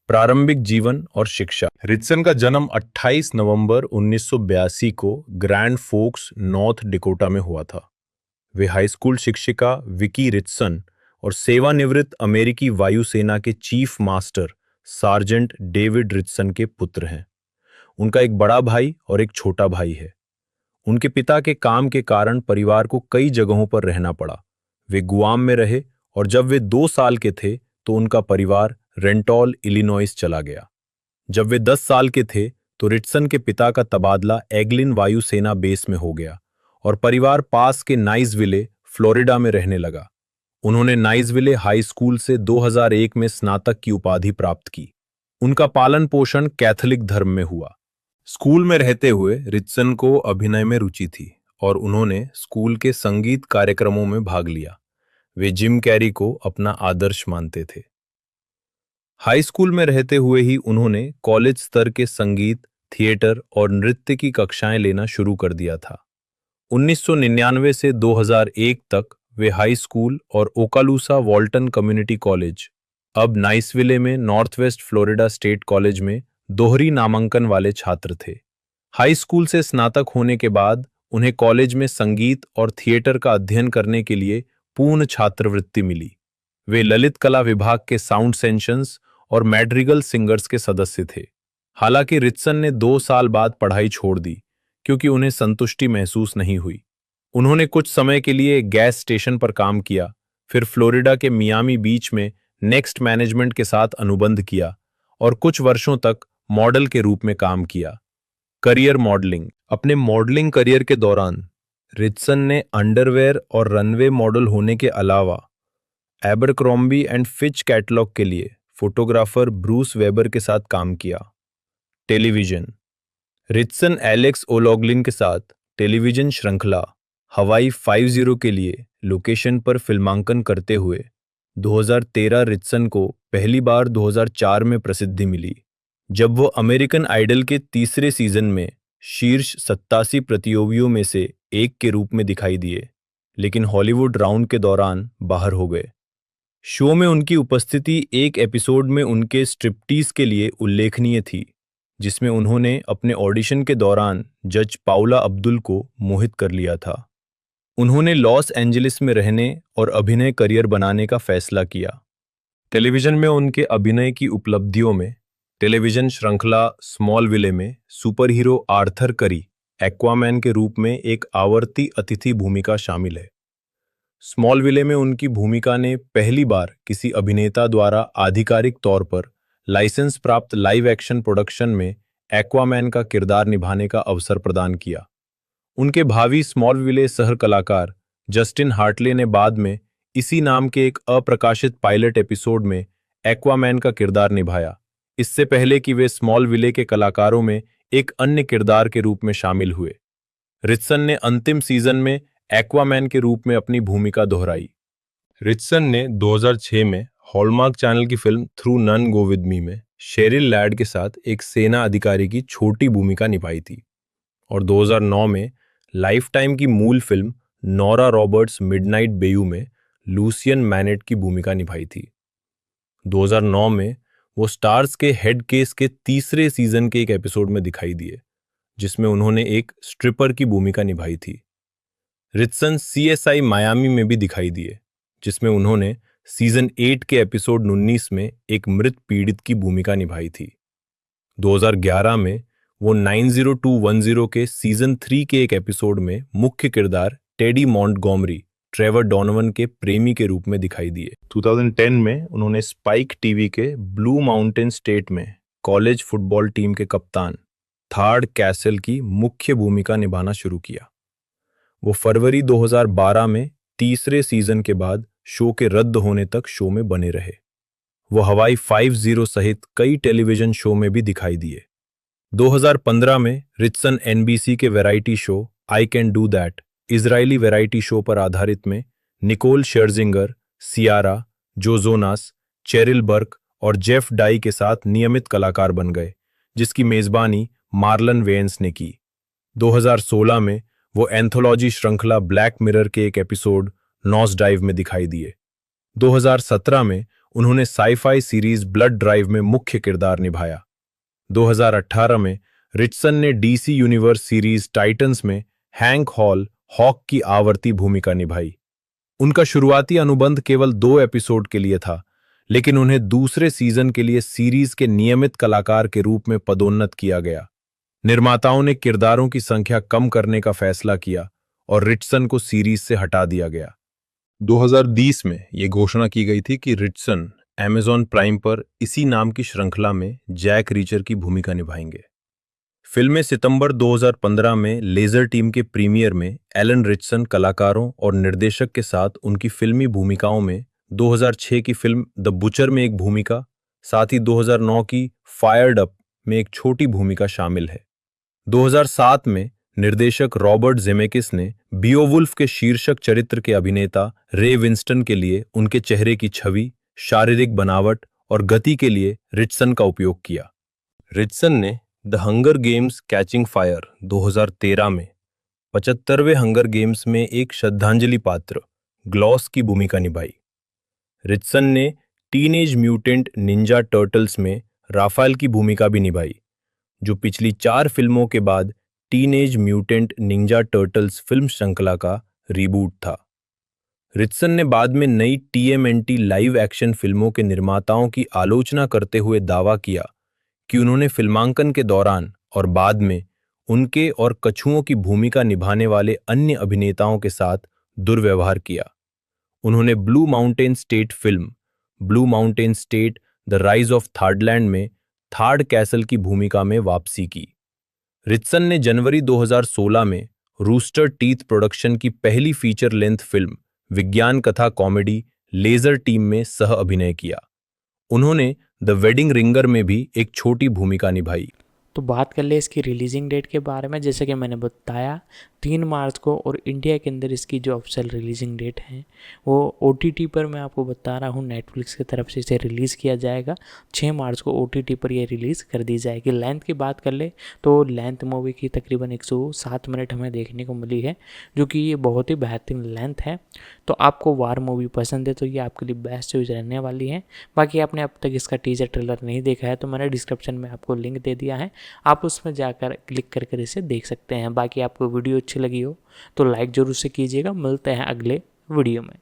प्रारंभिक जीवन और शिक्षा। रिचसन का जन्म 28 नवंबर 1982 को ग्रैंड फोर्क्स नॉर्थ डिकोटा में हुआ था। वे हाई स्कूल शिक्षिका विकी रिचसन और सेवानिवृत्त अमेरिकी वायुसेना के chief master sergeant David Ritchson के पुत्र हैं। उनका एक बड़ा भाई और एक छोटा भाई है। उनके पिता के काम के कारण परिवार को कई जगहों पर रहना पड़ा। वे गुआम में रहे और जब वे 2 साल के थे तो उनका परिवार रेंटॉल इलिनॉइस चला गया। जब वे 10 साल के थे तो रिचसन के पिता का तबादला एग्लिन वायुसेना बेस में हो गया और परिवार पास के नाइजविले फ्लोरिडा में रहने लगा। उन्होंने नाइजविले हाई स्कूल से 2001 में स्नातक की उपाधि प्राप्त की। उनका पालन पोषण कैथोलिक धर्म में हुआ। स्कूल में रहते हुए रिचसन को अभिनय में रुचि थी और उन्होंने स्कूल के संगीत कार्यक्रमों में भाग लिया। वे जिम कैरी को अपना आदर्श मानते थे। हाई स्कूल में रहते हुए ही उन्होंने कॉलेज स्तर के संगीत, थिएटर और नृत्य की कक्षाएं लेना शुरू कर दिया था। 1999 से 2001 तक वे हाई स्कूल और ओकालूसा वॉल्टन कम्युनिटी कॉलेज, अब नाइसविले में north west Florida state college में दोहरी नामांकन वाले छात्र थे। हाई स्कूल से स्नातक होने के बाद उन्हें कॉलेज में संगीत और थिएटर का अध्ययन करने के लिए पूर्ण छात्रवृत्ति मिली। वे ललित कला विभाग के साउंड सेंशंस और मैड्रिगल सिंगर्स के सदस्य थे। हालांकि रिचसन ने 2 साल बाद पढ़ाई छोड़ दी क्योंकि उन्हें संतुष्टि महसूस नहीं हुई। उन्होंने कुछ समय के लिए एक गैस स्टेशन पर काम किया, फिर फ्लोरिडा के मियामी बीच में नेक्स्ट मैनेजमेंट के साथ अनुबंध किया और कुछ वर्षों तक मॉडल के रूप में काम किया। Career modelling. अपने मॉडलिंग करियर के दौरान रिचसन ने अंडरवेयर और रनवे मॉडल होने के अलावा एबरक्रॉम्बी एंड फिच कैटलॉग के लिए फोटोग्राफर ब्रूस वेबर के साथ काम किया। टेलीविजन। रिचसन एलेक्स ओलॉगलिन के साथ टेलीविजन श्रृंखला हवाई 50 के लिए लोकेशन पर फिल्मांकन करते हुए 2013 रिचसन को पहली बार 2004 में प्रसिद्धि मिली, जब वो अमेरिकन आइडल के तीसरे सीजन में शीर्ष 87 प्रतियोगियों में से एक के रूप में दिखाई दिए, लेकिन हॉलीवुड राउंड के दौरान बाहर हो गए। शो में उनकी उपस्थिति एक एपिसोड में उनके स्ट्रिप्टीज के लिए उल्लेखनीय थी, जिसमें उन्होंने अपने ऑडिशन के दौरान जज पाउला अब्दुल को मोहित कर लिया था। उन्होंने लॉस एंजलिस में रहने और अभिनय करियर बनाने का फैसला किया। टेलीविजन में उनके अभिनय की उपलब्धियों में टेलीविजन श्रृंखला स्मॉलविले में सुपर हीरो आर्थर करी एक्वामैन के रूप में एक आवर्ती अतिथि भूमिका शामिल है। स्मॉलविले में उनकी भूमिका ने पहली बार किसी अभिनेता द्वारा आधिकारिक तौर पर लाइसेंस प्राप्त लाइव एक्शन प्रोडक्शन में एक्वामैन का किरदार निभाने का अवसर प्रदान किया। उनके भावी स्मॉलविले सह कलाकार जस्टिन हार्टले ने बाद में इसी नाम के एक अप्रकाशित पायलट एपिसोड में एक्वामैन का किरदार निभाया, इससे पहले कि वे स्मॉलविले के कलाकारों में एक अन्य किरदार के रूप में शामिल हुए। रिचसन ने अंतिम सीजन में एक्वामैन के रूप में अपनी भूमिका दोहराई। रिचसन ने 2006 में हॉलमार्क चैनल की फिल्म though none go with me में शेरिल लैड के साथ एक सेना अधिकारी की छोटी भूमिका निभाई थी और 2009 में लाइफ टाइम की मूल फिल्म नोरा रॉबर्ट्स मिडनाइट बेयू में लूसियन मैनेट की भूमिका निभाई थी। 2009 में वो स्टार्स के हेड केस के तीसरे सीजन के एक एपिसोड में दिखाई दिए, जिसमें उन्होंने एक स्ट्रिपर की भूमिका निभाई थी। रिचसन CSI मायामी में भी दिखाई दिए, जिसमें उन्होंने सीजन 8 के एपिसोड 19 में एक मृत पीड़ित की भूमिका निभाई थी। 2011 में वो 90210 के सीजन 3 के एक एपिसोड में मुख्य किरदार टेडी मॉन्टगोमरी, ट्रेवर डॉनोवन के प्रेमी के रूप में दिखाई दिए। 2010 में उन्होंने स्पाइक टीवी के ब्लू माउंटेन स्टेट में कॉलेज फुटबॉल टीम के कप्तान थार्ड कैसल की मुख्य भूमिका निभाना शुरू किया। वो फरवरी 2012 में तीसरे सीजन के बाद शो के रद्द होने तक शो में बने रहे। वो हवाई 50 सहित कई टेलीविजन शो में भी दिखाई दिए। 2015 में रिचसन NBC के variety show I can do that, Israeli variety show पर आधारित में निकोल शेरजिंगर, सियारा, जो जोनास, चेरिल बर्क और जेफ डाई के साथ नियमित कलाकार बन गए, जिसकी मेजबानी मार्लन वेयन्स ने की। 2016 में वो एंथोलॉजी श्रृंखला ब्लैक मिरर के एक एपिसोड नॉस डाइव में दिखाई दिए। 2017 में उन्होंने साई-फाई सीरीज ब्लड ड्राइव में मुख्य किरदार निभाया। 2018 में रिचसन ने DC यूनिवर्स सीरीज टाइटन्स में हैंक हॉल हॉक की आवर्ती भूमिका निभाई। उनका शुरुआती अनुबंध केवल 2 एपिसोड के लिए था, लेकिन उन्हें दूसरे सीजन के लिए सीरीज के नियमित कलाकार के रूप में पदोन्नत किया गया। निर्माताओं ने किरदारों की संख्या कम करने का फैसला किया और रिचसन को सीरीज से हटा दिया गया। 2020 में यह घोषणा की गई थी कि रिचसन Amazon प्राइम पर इसी नाम की श्रृंखला में जैक रीचर की भूमिका निभाएंगे। फिल्में सितंबर 2015 में लेजर टीम के प्रीमियर में एलन रिचसन कलाकारों और निर्देशक के साथ उनकी फिल्मी भूमिकाओं में 2006 की फिल्म द बुचर में एक भूमिका, साथ ही 2009 की फायर्ड अप में एक छोटी भूमिका शामिल है। 2007 में निर्देशक रॉबर्ट जेमेकिस ने बियोवुल्फ के शीर्षक चरित्र के अभिनेता रे विंस्टन के लिए उनके चेहरे की छवि, शारीरिक बनावट और गति के लिए रिचसन का उपयोग किया। रिचसन ने the hunger games catching fire 2013 में 75वें हंगर गेम्स में एक श्रद्धांजलि पात्र ग्लॉस की भूमिका निभाई। रिचसन ने टीनेज म्यूटेंट निंजा टर्टल्स में राफेल की भूमिका भी निभाई, जो पिछली 4 फिल्मों के बाद teenage mutant Ninja turtles film श्रृंखला का रीबूट था। रिचसन ने बाद में नई TMNT लाइव एक्शन फिल्मों के निर्माताओं की आलोचना करते हुए दावा किया कि उन्होंने फिल्मांकन के दौरान और बाद में उनके और कछुओं की भूमिका निभाने वाले अन्य अभिनेताओं के साथ दुर्व्यवहार किया। उन्होंने Blue Mountain State film Blue Mountain State the Rise of Thadland में थार्ड कैसल की भूमिका में वापसी की। रिचसन ने जनवरी 2016 में रूस्टर टीथ प्रोडक्शन की पहली फीचर लेंथ फिल्म विज्ञान कथा कॉमेडी लेजर टीम में सह अभिनय किया। उन्होंने द वेडिंग रिंगर में भी एक छोटी भूमिका निभाई। तो बात कर ले इसकी रिलीजिंग डेट के बारे में। जैसे कि मैंने बताया 3 मार्च को, और इंडिया के अंदर इसकी जो ऑफिशियल रिलीजिंग डेट है वो OTT पर मैं आपको बता रहा हूँ नेटफ्लिक्स की तरफ से इसे रिलीज़ किया जाएगा। 6 मार्च को OTT पर ये रिलीज़ कर दी जाएगी। लेंथ की बात कर ले तो लेंथ मूवी की तकरीबन 107 मिनट हमें देखने को मिली है, जो कि ये बहुत ही बेहतरीन लेंथ है। तो आपको वार मूवी पसंद है तो ये आपके लिए बेस्ट चॉइस रहने वाली है। बाकी आपने अब तक इसका टीजर ट्रेलर नहीं देखा है तो मैंने डिस्क्रिप्शन में आपको लिंक दे दिया है, आप उसमें जाकर क्लिक कर इसे देख सकते हैं। बाकी आपको वीडियो अच्छी लगी हो तो लाइक ज़रूर से कीजिएगा। मिलते हैं अगले वीडियो में।